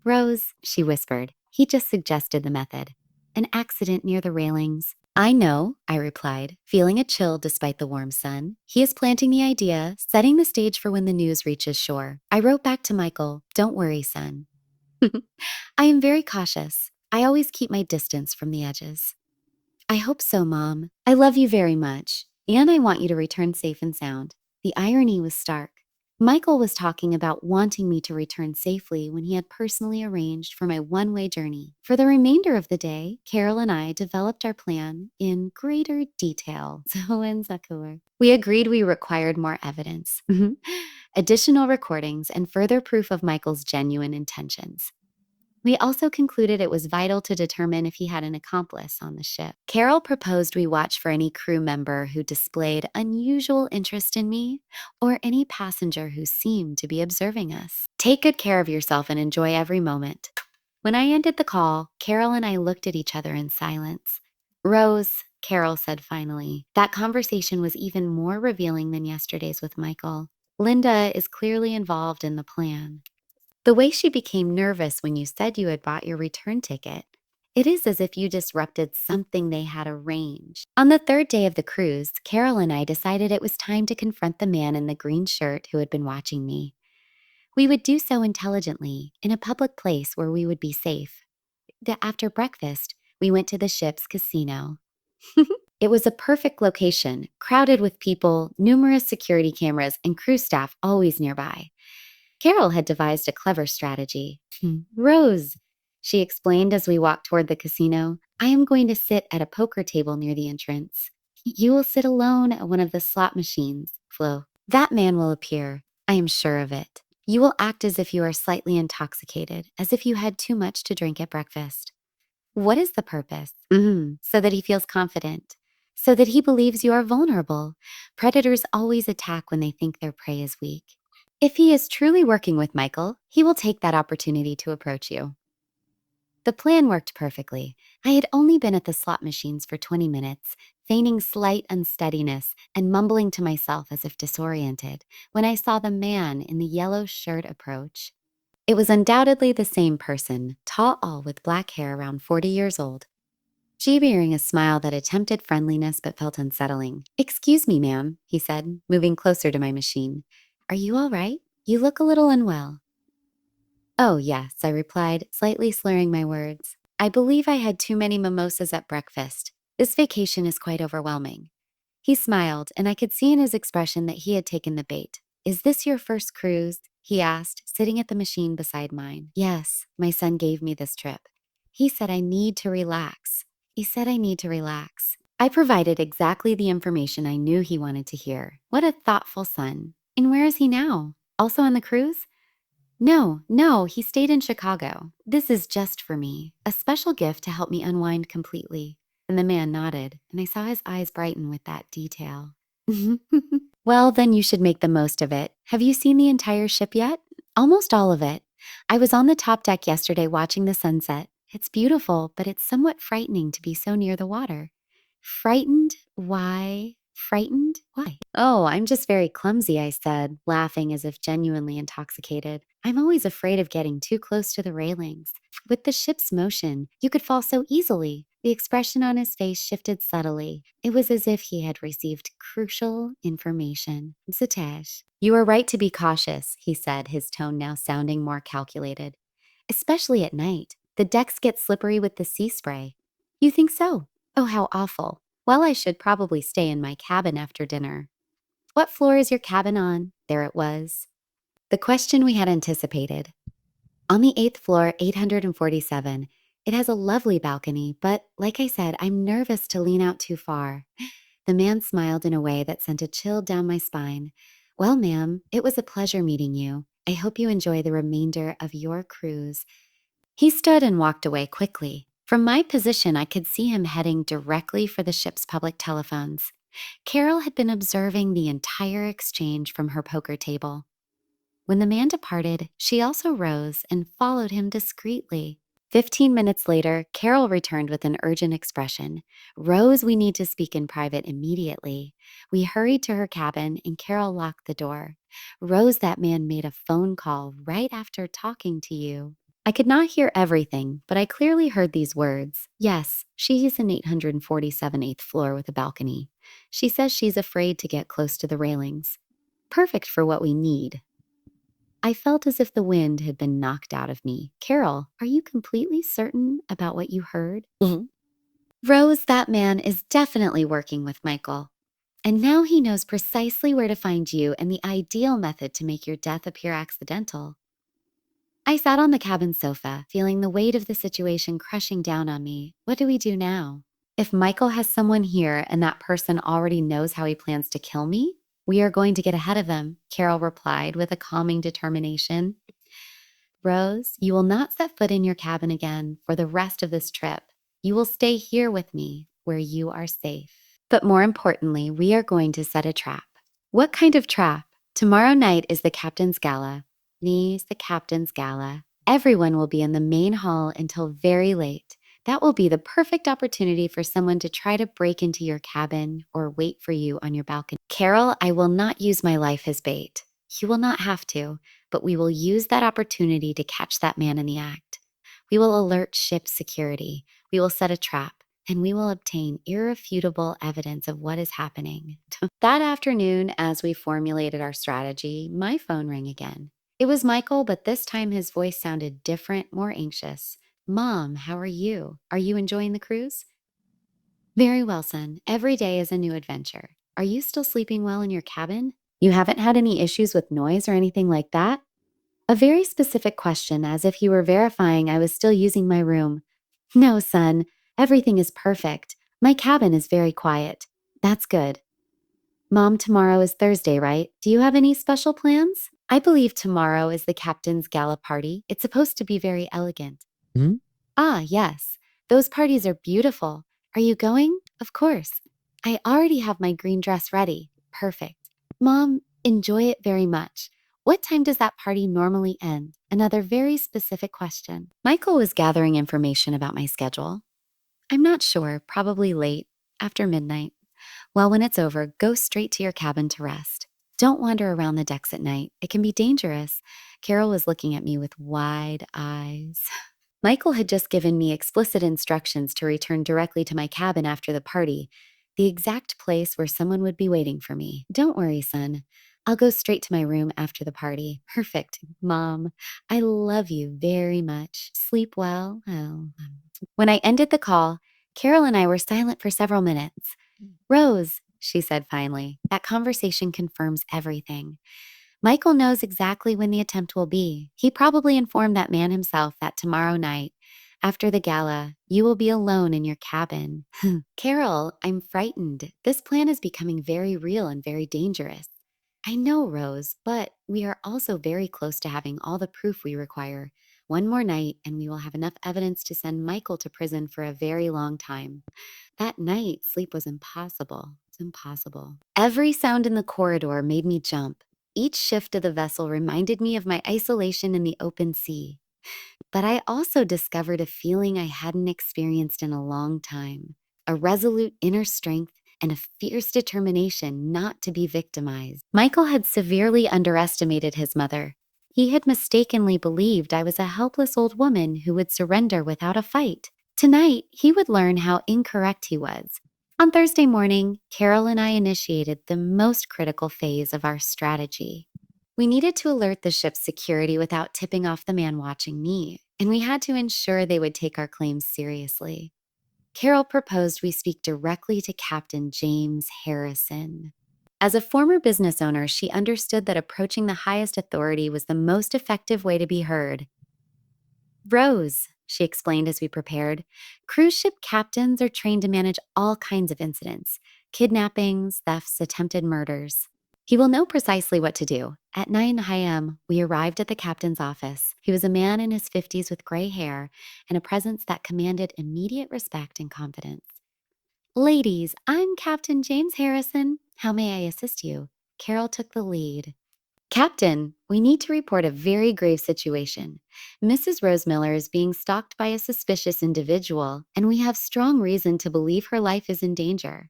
Rose, she whispered. He just suggested the method. An accident near the railings. I know, I replied, feeling a chill despite the warm sun. He is planting the idea, setting the stage for when the news reaches shore. I wrote back to Michael, Don't worry, son. I am very cautious. I always keep my distance from the edges. I hope so, Mom. I love you very much, and I want you to return safe and sound. The irony was stark. Michael was talking about wanting me to return safely when he had personally arranged for my one-way journey. For the remainder of the day, Carol and I developed our plan in greater detail. We agreed we required more evidence, additional recordings, and further proof of Michael's genuine intentions. We also concluded it was vital to determine if he had an accomplice on the ship. Carol proposed we watch for any crew member who displayed unusual interest in me or any passenger who seemed to be observing us. Take good care of yourself and enjoy every moment. When I ended the call, Carol and I looked at each other in silence. Rose, Carol said finally, that conversation was even more revealing than yesterday's with Michael. Linda is clearly involved in the plan. The way she became nervous when you said you had bought your return ticket, it is as if you disrupted something they had arranged. On the third day of the cruise, Carol and I decided it was time to confront the man in the green shirt who had been watching me. We would do so intelligently, in a public place where we would be safe. After breakfast, we went to the ship's casino. It was a perfect location, crowded with people, numerous security cameras, and crew staff always nearby. Carol had devised a clever strategy. Rose, she explained as we walked toward the casino, I am going to sit at a poker table near the entrance. You will sit alone at one of the slot machines, Flo. That man will appear. I am sure of it. You will act as if you are slightly intoxicated, as if you had too much to drink at breakfast. What is the purpose? So that he feels confident. So that he believes you are vulnerable. Predators always attack when they think their prey is weak. If he is truly working with Michael, he will take that opportunity to approach you. The plan worked perfectly. I had only been at the slot machines for 20 minutes, feigning slight unsteadiness and mumbling to myself as if disoriented, when I saw the man in the yellow shirt approach. It was undoubtedly the same person, tall with black hair, around 40 years old. She bearing a smile that attempted friendliness but felt unsettling. Excuse me, ma'am, he said, moving closer to my machine. Are you all right? You look a little unwell. Oh, yes, I replied, slightly slurring my words. I believe I had too many mimosas at breakfast. This vacation is quite overwhelming. He smiled, and I could see in his expression that he had taken the bait. Is this your first cruise? He asked, sitting at the machine beside mine. Yes, my son gave me this trip. He said I need to relax. I provided exactly the information I knew he wanted to hear. What a thoughtful son. And where is he now? Also on the cruise? No, no, he stayed in Chicago. This is just for me, a special gift to help me unwind completely. And the man nodded, and I saw his eyes brighten with that detail. Well, then you should make the most of it. Have you seen the entire ship yet? Almost all of it. I was on the top deck yesterday watching the sunset. It's beautiful, but it's somewhat frightening to be so near the water. Frightened? Why? Frightened? Why? Oh, I'm just very clumsy, I said, laughing as if genuinely intoxicated. I'm always afraid of getting too close to the railings. With the ship's motion, you could fall so easily. The expression on his face shifted subtly. It was as if he had received crucial information. Zatesh. You are right to be cautious, he said, his tone now sounding more calculated. Especially at night. The decks get slippery with the sea spray. You think so? Oh, how awful. Well, I should probably stay in my cabin after dinner. What floor is your cabin on? There it was. The question we had anticipated. On the 8th floor, 847. It has a lovely balcony, but like I said, I'm nervous to lean out too far. The man smiled in a way that sent a chill down my spine. Well, ma'am, it was a pleasure meeting you. I hope you enjoy the remainder of your cruise. He stood and walked away quickly. From my position, I could see him heading directly for the ship's public telephones. Carol had been observing the entire exchange from her poker table. When the man departed, she also rose and followed him discreetly. 15 minutes later, Carol returned with an urgent expression. Rose, we need to speak in private immediately. We hurried to her cabin and Carol locked the door. Rose, that man made a phone call right after talking to you. I could not hear everything, but I clearly heard these words. Yes, she's an 847 8th floor with a balcony. She says she's afraid to get close to the railings. Perfect for what we need. I felt as if the wind had been knocked out of me. Carol, are you completely certain about what you heard? Rose, that man is definitely working with Michael. And now he knows precisely where to find you and the ideal method to make your death appear accidental. I sat on the cabin sofa, feeling the weight of the situation crushing down on me. What do we do now? If Michael has someone here and that person already knows how he plans to kill me, we are going to get ahead of him, Carol replied with a calming determination. Rose, you will not set foot in your cabin again for the rest of this trip. You will stay here with me, where you are safe. But more importantly, we are going to set a trap. What kind of trap? Tomorrow night is the captain's gala. The captain's gala. Everyone will be in the main hall until very late. That will be the perfect opportunity for someone to try to break into your cabin or wait for you on your balcony. Carol, I will not use my life as bait. You will not have to, but we will use that opportunity to catch that man in the act. We will alert ship security. We will set a trap, and we will obtain irrefutable evidence of what is happening. That afternoon, as we formulated our strategy, my phone rang again. It was Michael, but this time his voice sounded different, more anxious. Mom, how are you? Are you enjoying the cruise? Very well, son. Every day is a new adventure. Are you still sleeping well in your cabin? You haven't had any issues with noise or anything like that? A very specific question, as if he were verifying I was still using my room. No, son. Everything is perfect. My cabin is very quiet. That's good. Mom, tomorrow is Thursday, right? Do you have any special plans? I believe tomorrow is the captain's gala party. It's supposed to be very elegant. Ah, yes. Those parties are beautiful. Are you going? Of course. I already have my green dress ready. Perfect. Mom, enjoy it very much. What time does that party normally end? Another very specific question. Michael was gathering information about my schedule. I'm not sure, probably late, after midnight. Well, when it's over, go straight to your cabin to rest. Don't wander around the decks at night. It can be dangerous. Carol was looking at me with wide eyes. Michael had just given me explicit instructions to return directly to my cabin after the party, the exact place where someone would be waiting for me. Don't worry, son. I'll go straight to my room after the party. Perfect, Mom. I love you very much. Sleep well. Oh. When I ended the call, Carol and I were silent for several minutes. Rose, she said finally, that conversation confirms everything. Michael knows exactly when the attempt will be. He probably informed that man himself that tomorrow night, After the gala, you will be alone in your cabin. Carol, I'm frightened. This plan is becoming very real and very dangerous. I know, Rose, but we are also very close to having all the proof we require. One more night, and we will have enough evidence to send Michael to prison for a very long time. That night, sleep was impossible. It's impossible. Every sound in the corridor made me jump. Each shift of the vessel reminded me of my isolation in the open sea. But I also discovered a feeling I hadn't experienced in a long time, a resolute inner strength and a fierce determination not to be victimized. Michael had severely underestimated his mother. He had mistakenly believed I was a helpless old woman who would surrender without a fight. Tonight, he would learn how incorrect he was. On Thursday morning, Carol and I initiated the most critical phase of our strategy. We needed to alert the ship's security without tipping off the man watching me, and we had to ensure they would take our claims seriously. Carol proposed we speak directly to Captain James Harrison. As a former business owner, she understood that approaching the highest authority was the most effective way to be heard. Rose, she explained as we prepared, cruise ship captains are trained to manage all kinds of incidents: kidnappings, thefts, attempted murders. He will know precisely what to do. At 9 a.m., we arrived at the captain's office. He was a man in his 50s with gray hair and a presence that commanded immediate respect and confidence. Ladies, I'm Captain James Harrison. How may I assist you? Carol took the lead. Captain, we need to report a very grave situation. Mrs. Rose Miller is being stalked by a suspicious individual, and we have strong reason to believe her life is in danger.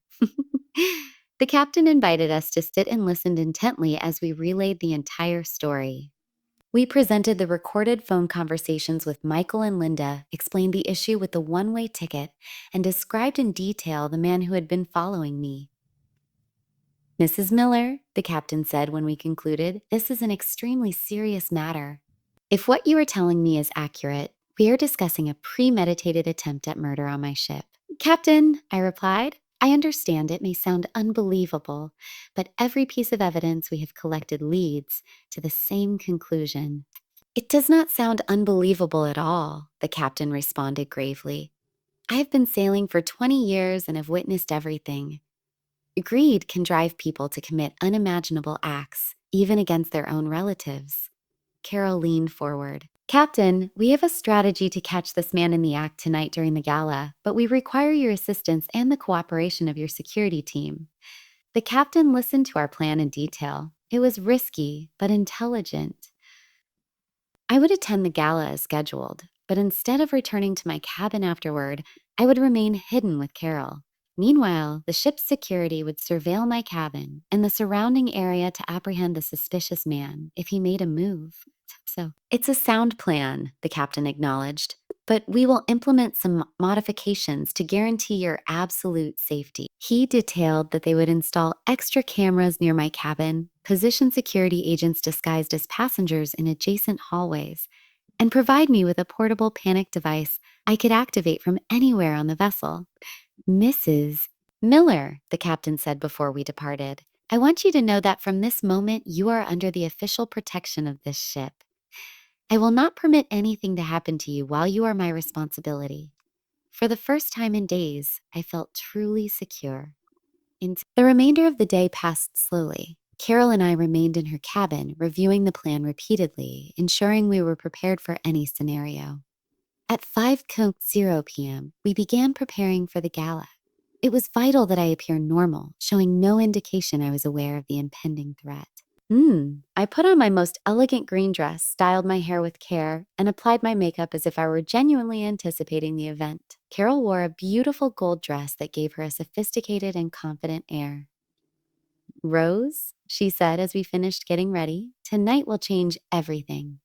The captain invited us to sit and listened intently as we relayed the entire story. We presented the recorded phone conversations with Michael and Linda, explained the issue with the one-way ticket, and described in detail the man who had been following me. Mrs. Miller, the captain said when we concluded, this is an extremely serious matter. If what you are telling me is accurate, we are discussing a premeditated attempt at murder on my ship. Captain, I replied, I understand it may sound unbelievable, but every piece of evidence we have collected leads to the same conclusion. It does not sound unbelievable at all, the captain responded gravely. I have been sailing for 20 years and have witnessed everything. Greed can drive people to commit unimaginable acts, even against their own relatives. Carol leaned forward. Captain, we have a strategy to catch this man in the act tonight during the gala, but we require your assistance and the cooperation of your security team. The captain listened to our plan in detail. It was risky, but intelligent. I would attend the gala as scheduled, but instead of returning to my cabin afterward, I would remain hidden with Carol. Meanwhile, the ship's security would surveil my cabin and the surrounding area to apprehend the suspicious man if he made a move. So, it's a sound plan, the captain acknowledged, but we will implement some modifications to guarantee your absolute safety. He detailed that they would install extra cameras near my cabin, position security agents disguised as passengers in adjacent hallways, and provide me with a portable panic device I could activate from anywhere on the vessel. Mrs. Miller, the captain said before we departed, I want you to know that from this moment you are under the official protection of this ship. I will not permit anything to happen to you while you are my responsibility. For the first time in days, I felt truly secure. The remainder of the day passed slowly. Carol and I remained in her cabin, reviewing the plan repeatedly, ensuring we were prepared for any scenario. At 5:00 p.m., we began preparing for the gala. It was vital that I appear normal, showing no indication I was aware of the impending threat. I put on my most elegant green dress, styled my hair with care, and applied my makeup as if I were genuinely anticipating the event. Carol wore a beautiful gold dress that gave her a sophisticated and confident air. Rose, she said as we finished getting ready, tonight will change everything.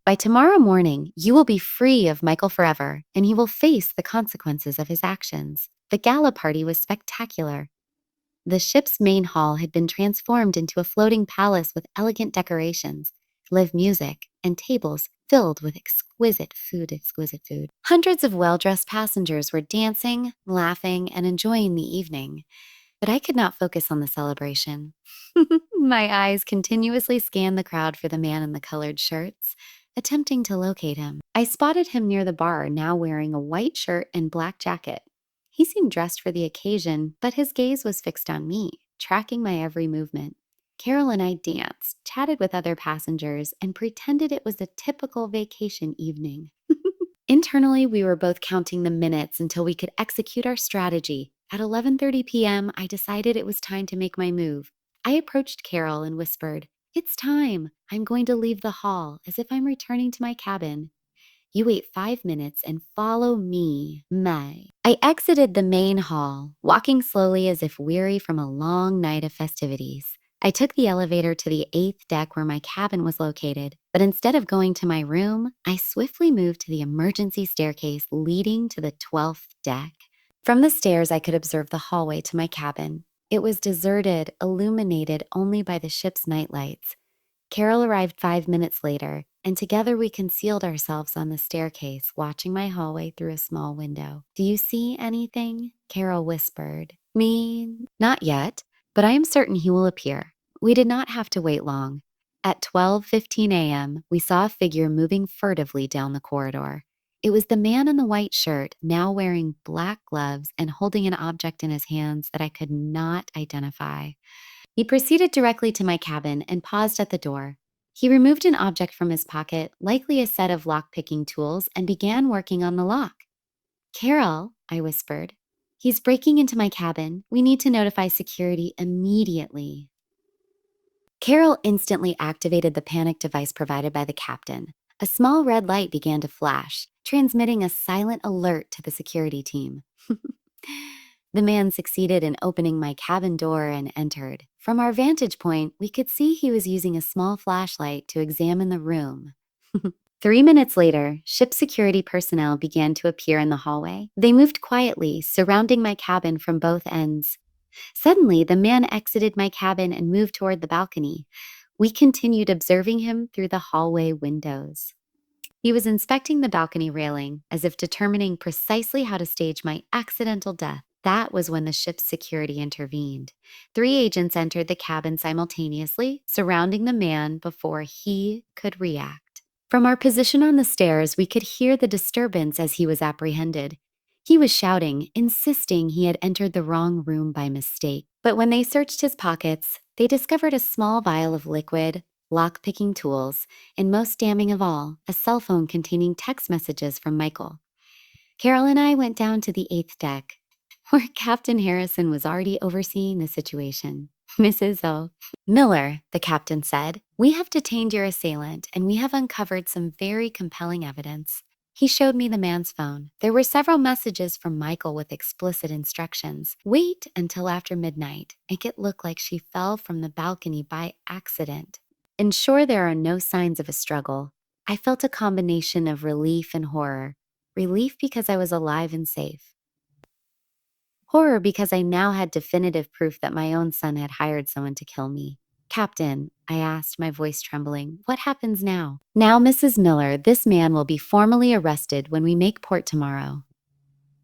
By tomorrow morning, you will be free of Michael forever, and he will face the consequences of his actions. The gala party was spectacular. The ship's main hall had been transformed into a floating palace with elegant decorations, live music, and tables filled with exquisite food. Hundreds of well-dressed passengers were dancing, laughing, and enjoying the evening. But I could not focus on the celebration. My eyes continuously scanned the crowd for the man in the colored shirts, attempting to locate him. I spotted him near the bar, now wearing a white shirt and black jacket. He seemed dressed for the occasion, but his gaze was fixed on me, tracking my every movement. Carol and I danced, chatted with other passengers, and pretended it was a typical vacation evening. Internally, we were both counting the minutes until we could execute our strategy. At 11:30 p.m., I decided it was time to make my move. I approached Carol and whispered, "It's time. I'm going to leave the hall," as if I'm returning to my cabin. "You wait 5 minutes and follow me, May." I exited the main hall, walking slowly as if weary from a long night of festivities. I took the elevator to the 8th deck where my cabin was located, but instead of going to my room, I swiftly moved to the emergency staircase leading to the 12th deck. From the stairs, I could observe the hallway to my cabin. It was deserted, illuminated only by the ship's nightlights. Carol arrived 5 minutes later, and together we concealed ourselves on the staircase, watching my hallway through a small window. "Do you see anything?" Carol whispered. "Me? Not yet, but I am certain he will appear." We did not have to wait long. At 12:15 a.m., we saw a figure moving furtively down the corridor. It was the man in the white shirt, now wearing black gloves and holding an object in his hands that I could not identify. He proceeded directly to my cabin and paused at the door. He removed an object from his pocket, likely a set of lock-picking tools, and began working on the lock. "Carol," I whispered, "he's breaking into my cabin. We need to notify security immediately." Carol instantly activated the panic device provided by the captain. A small red light began to flash, transmitting a silent alert to the security team. The man succeeded in opening my cabin door and entered. From our vantage point, we could see he was using a small flashlight to examine the room. 3 minutes later, ship security personnel began to appear in the hallway. They moved quietly, surrounding my cabin from both ends. Suddenly, the man exited my cabin and moved toward the balcony. We continued observing him through the hallway windows. He was inspecting the balcony railing, as if determining precisely how to stage my accidental death. That was when the ship's security intervened. 3 agents entered the cabin simultaneously, surrounding the man before he could react. From our position on the stairs, we could hear the disturbance as he was apprehended. He was shouting, insisting he had entered the wrong room by mistake. But when they searched his pockets, they discovered a small vial of liquid, lock-picking tools, and most damning of all, a cell phone containing text messages from Michael. Carol and I went down to the 8th deck, where Captain Harrison was already overseeing the situation. "Mrs. Miller," the captain said, "we have detained your assailant, and we have uncovered some very compelling evidence." He showed me the man's phone. There were several messages from Michael with explicit instructions. "Wait until after midnight. Make it look like she fell from the balcony by accident. Ensure there are no signs of a struggle." I felt a combination of relief and horror. Relief because I was alive and safe. Horror because I now had definitive proof that my own son had hired someone to kill me. "Captain," I asked, my voice trembling, "what happens now?" "Now, Mrs. Miller, this man will be formally arrested when we make port tomorrow.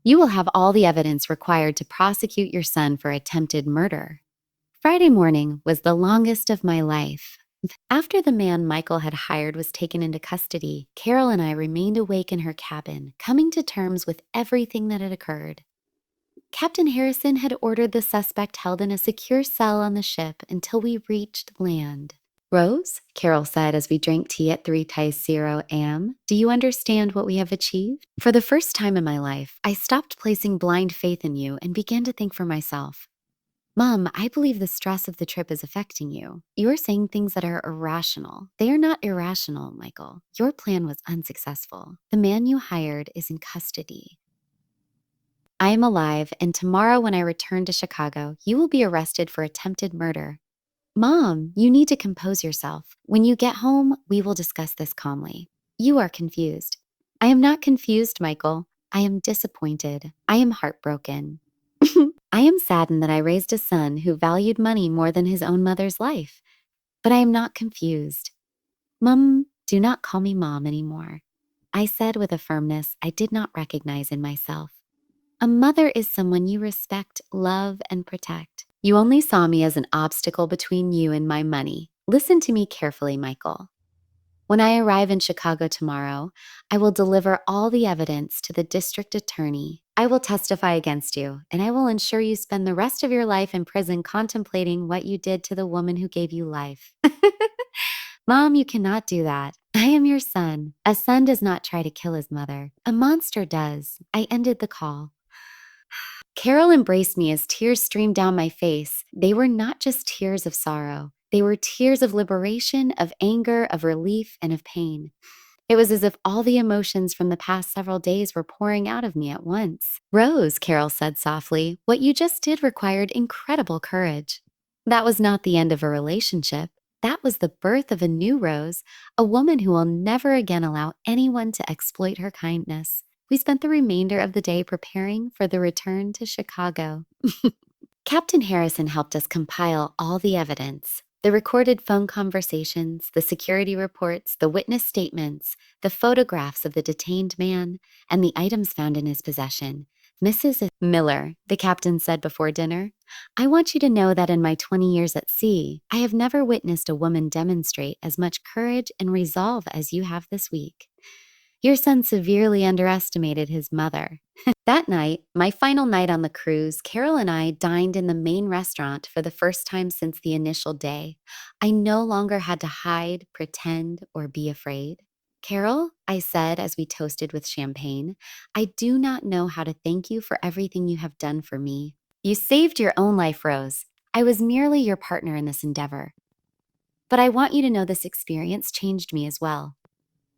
You will have all the evidence required to prosecute your son for attempted murder." Friday morning was the longest of my life. After the man Michael had hired was taken into custody, Carol and I remained awake in her cabin, coming to terms with everything that had occurred. Captain Harrison had ordered the suspect held in a secure cell on the ship until we reached land. "Rose," Carol said as we drank tea at 3:00 a.m., "do you understand what we have achieved? For the first time in my life, I stopped placing blind faith in you and began to think for myself. Mom, I believe the stress of the trip is affecting you. You are saying things that are irrational. They are not irrational, Michael. Your plan was unsuccessful. The man you hired is in custody. I am alive, and tomorrow when I return to Chicago, you will be arrested for attempted murder. Mom, you need to compose yourself. When you get home, we will discuss this calmly. You are confused." "I am not confused, Michael. I am disappointed. I am heartbroken. I am saddened that I raised a son who valued money more than his own mother's life. But I am not confused. Mom, do not call me Mom anymore," I said with a firmness I did not recognize in myself. "A mother is someone you respect, love, and protect. You only saw me as an obstacle between you and my money. Listen to me carefully, Michael. When I arrive in Chicago tomorrow, I will deliver all the evidence to the district attorney. I will testify against you, and I will ensure you spend the rest of your life in prison contemplating what you did to the woman who gave you life. Mom, you cannot do that. I am your son. A son does not try to kill his mother. A monster does. I ended the call. Carol embraced me as tears streamed down my face. They were not just tears of sorrow. They were tears of liberation, of anger, of relief, and of pain. It was as if all the emotions from the past several days were pouring out of me at once. Rose, Carol said softly, what you just did required incredible courage. That was not the end of a relationship. That was the birth of a new Rose, a woman who will never again allow anyone to exploit her kindness. We spent the remainder of the day preparing for the return to Chicago. Captain Harrison helped us compile all the evidence. The recorded phone conversations, the security reports, the witness statements, the photographs of the detained man, and the items found in his possession. Mrs. Miller, the captain said before dinner, I want you to know that in my 20 years at sea, I have never witnessed a woman demonstrate as much courage and resolve as you have this week. Your son severely underestimated his mother. That night, my final night on the cruise, Carol and I dined in the main restaurant for the first time since the initial day. I no longer had to hide, pretend, or be afraid. Carol, I said as we toasted with champagne, I do not know how to thank you for everything you have done for me. You saved your own life, Rose. I was merely your partner in this endeavor. But I want you to know this experience changed me as well.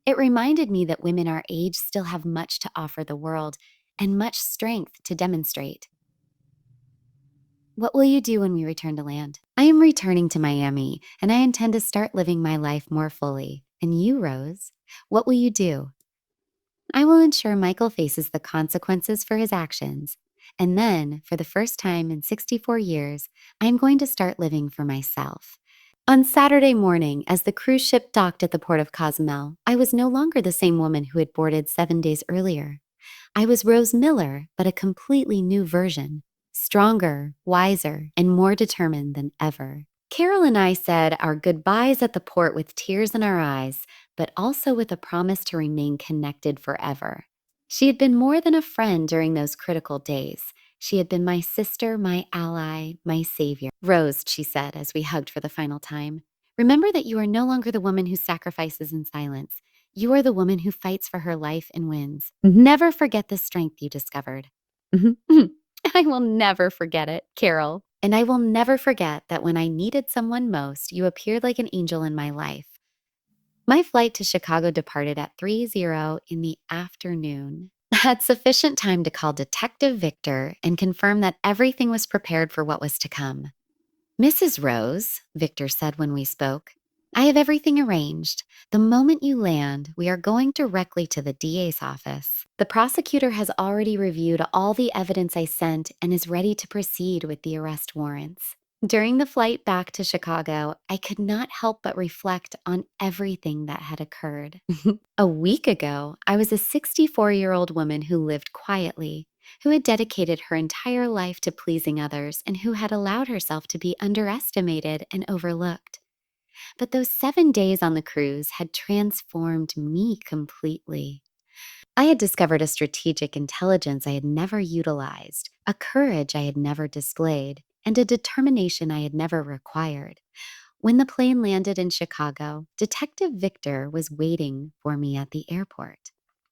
It reminded me that women our age still have much to offer the world and much strength to demonstrate. What will you do when we return to land? I am returning to Miami, and I intend to start living my life more fully. And you, Rose, what will you do? I will ensure Michael faces the consequences for his actions. And then, for the first time in 64 years, I am going to start living for myself. On Saturday morning, as the cruise ship docked at the port of Cozumel, I was no longer the same woman who had boarded 7 days earlier. I was Rose Miller, but a completely new version, stronger, wiser, and more determined than ever. Carol and I said our goodbyes at the port with tears in our eyes, but also with a promise to remain connected forever. She had been more than a friend during those critical days. She had been my sister, my ally, my savior. Rose, she said as we hugged for the final time, remember that you are no longer the woman who sacrifices in silence. You are the woman who fights for her life and wins. Never forget the strength you discovered. I will never forget it, Carol. And I will never forget that when I needed someone most, you appeared like an angel in my life. My flight to Chicago departed at 3:00 in the afternoon. I had sufficient time to call Detective Victor and confirm that everything was prepared for what was to come. Mrs. Rose, Victor said when we spoke, I have everything arranged. The moment you land, we are going directly to the DA's office. The prosecutor has already reviewed all the evidence I sent and is ready to proceed with the arrest warrants. During the flight back to Chicago, I could not help but reflect on everything that had occurred. A week ago, I was a 64-year-old woman who lived quietly, who had dedicated her entire life to pleasing others and who had allowed herself to be underestimated and overlooked. But those 7 days on the cruise had transformed me completely. I had discovered a strategic intelligence I had never utilized, a courage I had never displayed, and a determination I had never required. When the plane landed in Chicago, Detective Victor was waiting for me at the airport.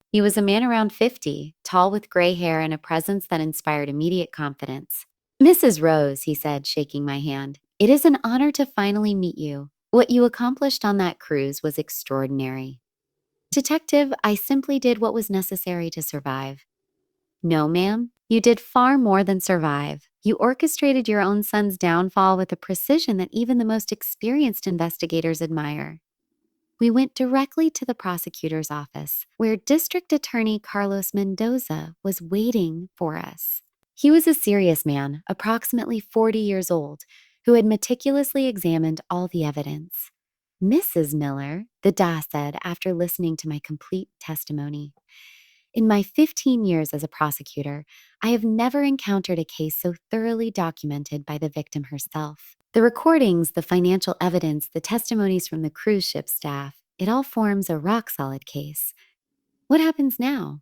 He was a man around 50, tall with gray hair and a presence that inspired immediate confidence. Mrs. Rose, he said, shaking my hand, it is an honor to finally meet you. What you accomplished on that cruise was extraordinary. Detective, I simply did what was necessary to survive. No, ma'am, you did far more than survive. You orchestrated your own son's downfall with a precision that even the most experienced investigators admire. We went directly to the prosecutor's office, where District Attorney Carlos Mendoza was waiting for us. He was a serious man, approximately 40 years old, who had meticulously examined all the evidence. Mrs. Miller, the DA said after listening to my complete testimony. In my 15 years as a prosecutor, I have never encountered a case so thoroughly documented by the victim herself. The recordings, the financial evidence, the testimonies from the cruise ship staff, It all forms a rock-solid case. What happens now?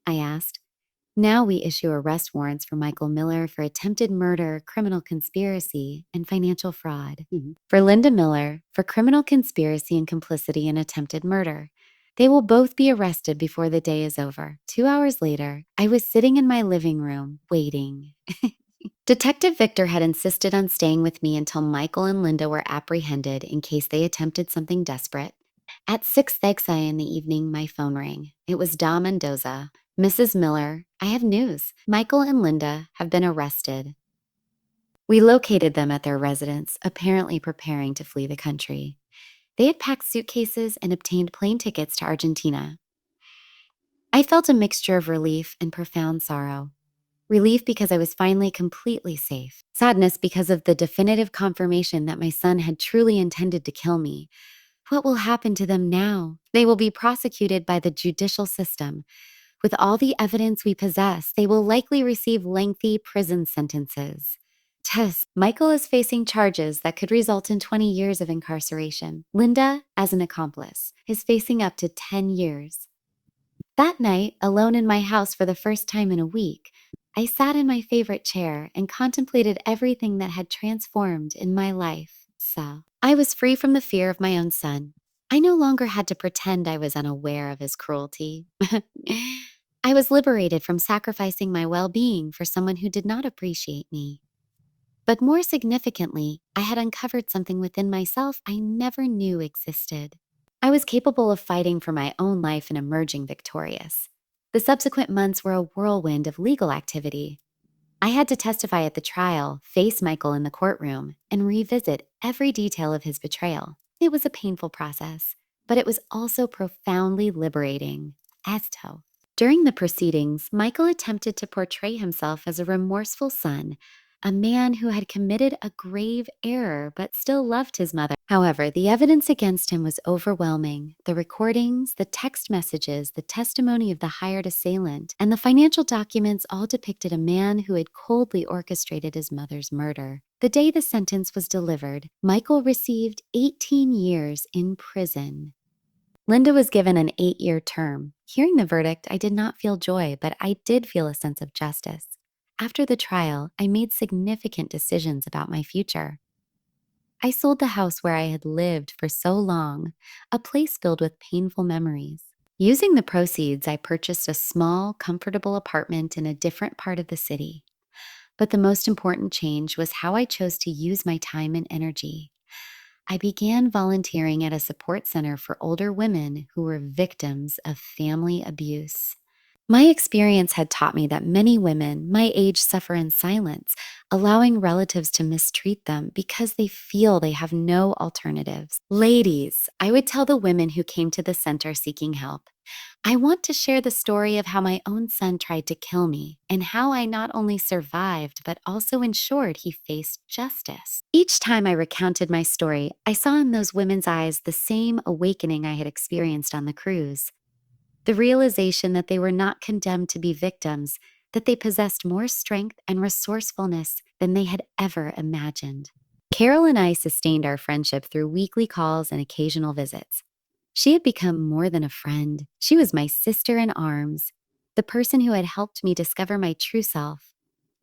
I asked. Now we issue arrest warrants for Michael Miller for attempted murder, criminal conspiracy, and financial fraud. For Linda Miller, for criminal conspiracy and complicity in attempted murder. They will both be arrested before the day is over. 2 hours later, I was sitting in my living room, waiting. Detective Victor had insisted on staying with me until Michael and Linda were apprehended in case they attempted something desperate. At 6:30 in the evening, my phone rang. It was Dom Mendoza. Mrs. Miller, I have news. Michael and Linda have been arrested. We located them at their residence, apparently preparing to flee the country. They had packed suitcases and obtained plane tickets to Argentina. I felt a mixture of relief and profound sorrow. Relief because I was finally completely safe. Sadness because of the definitive confirmation that my son had truly intended to kill me. What will happen to them now? They will be prosecuted by the judicial system. With all the evidence we possess, they will likely receive lengthy prison sentences. Tess, Michael is facing charges that could result in 20 years of incarceration. Linda, as an accomplice, is facing up to 10 years. That night, alone in my house for the first time in a week, I sat in my favorite chair and contemplated everything that had transformed in my life. So, I was free from the fear of my own son. I no longer had to pretend I was unaware of his cruelty. I was liberated from sacrificing my well-being for someone who did not appreciate me. But more significantly, I had uncovered something within myself I never knew existed. I was capable of fighting for my own life and emerging victorious. The subsequent months were a whirlwind of legal activity. I had to testify at the trial, face Michael in the courtroom, and revisit every detail of his betrayal. It was a painful process, but it was also profoundly liberating. Asto. During the proceedings, Michael attempted to portray himself as a remorseful son, a man who had committed a grave error but still loved his mother. However, the evidence against him was overwhelming. The recordings, the text messages, the testimony of the hired assailant, and the financial documents all depicted a man who had coldly orchestrated his mother's murder. The day the sentence was delivered, Michael received 18 years in prison. Linda was given an 8-year term. Hearing the verdict, I did not feel joy, but I did feel a sense of justice. After the trial, I made significant decisions about my future. I sold the house where I had lived for so long, a place filled with painful memories. Using the proceeds, I purchased a small, comfortable apartment in a different part of the city. But the most important change was how I chose to use my time and energy. I began volunteering at a support center for older women who were victims of family abuse. My experience had taught me that many women my age suffer in silence, allowing relatives to mistreat them because they feel they have no alternatives. Ladies, I would tell the women who came to the center seeking help, I want to share the story of how my own son tried to kill me and how I not only survived, but also ensured he faced justice. Each time I recounted my story, I saw in those women's eyes the same awakening I had experienced on the cruise. The realization that they were not condemned to be victims, that they possessed more strength and resourcefulness than they had ever imagined. Carol and I sustained our friendship through weekly calls and occasional visits. She had become more than a friend. She was my sister in arms, the person who had helped me discover my true self.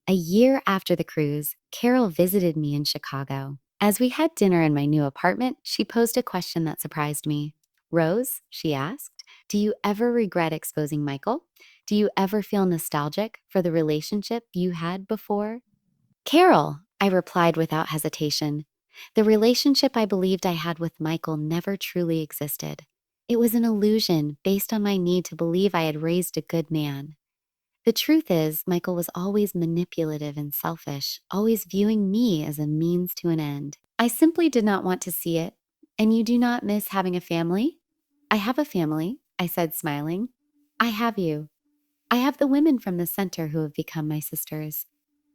A year after the cruise, Carol visited me in Chicago. As we had dinner in my new apartment, she posed a question that surprised me. Rose, she asked, do you ever regret exposing Michael? Do you ever feel nostalgic for the relationship you had before? Carol, I replied without hesitation. The relationship I believed I had with Michael never truly existed. It was an illusion based on my need to believe I had raised a good man. The truth is, Michael was always manipulative and selfish, always viewing me as a means to an end. I simply did not want to see it. And you do not miss having a family? I have a family, I said, smiling. I have you. I have the women from the center who have become my sisters.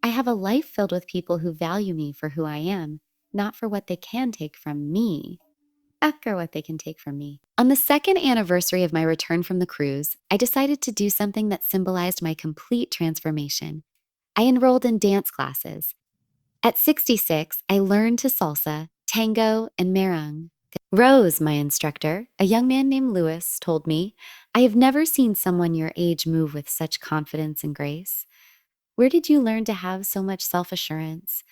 I have a life filled with people who value me for who I am, not for what they can take from me. After what they can take from me. On the second anniversary of my return from the cruise, I decided to do something that symbolized my complete transformation. I enrolled in dance classes. At 66, I learned to salsa, tango, and merengue. Rose, my instructor, a young man named Lewis, told me, I have never seen someone your age move with such confidence and grace. Where did you learn to have so much self assurance?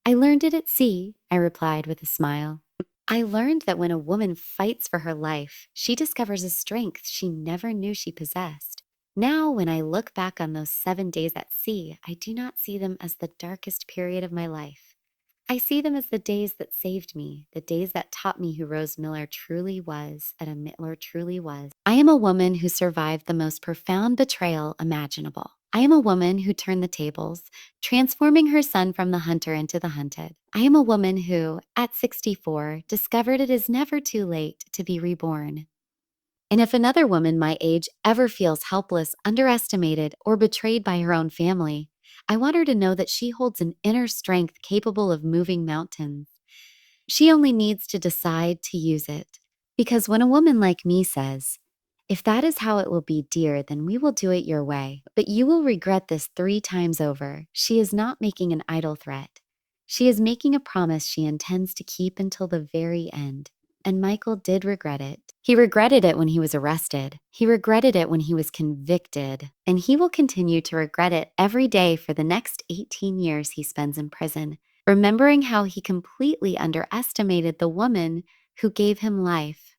I learned it at sea, I replied with a smile. I learned that when a woman fights for her life, she discovers a strength she never knew she possessed. Now, when I look back on those 7 days at sea, I do not see them as the darkest period of my life. I see them as the days that saved me, the days that taught me who Rose Miller truly was, Etta Miller truly was. I am a woman who survived the most profound betrayal imaginable. I am a woman who turned the tables, transforming her son from the hunter into the hunted. I am a woman who, at 64, discovered it is never too late to be reborn. And if another woman my age ever feels helpless, underestimated, or betrayed by her own family, I want her to know that she holds an inner strength capable of moving mountains. She only needs to decide to use it. Because when a woman like me says, if that is how it will be, dear, then we will do it your way, but you will regret this 3 times over, she is not making an idle threat. She is making a promise she intends to keep until the very end. And Michael did regret it. He regretted it when he was arrested. He regretted it when he was convicted. And he will continue to regret it every day for the next 18 years he spends in prison, remembering how he completely underestimated the woman who gave him life.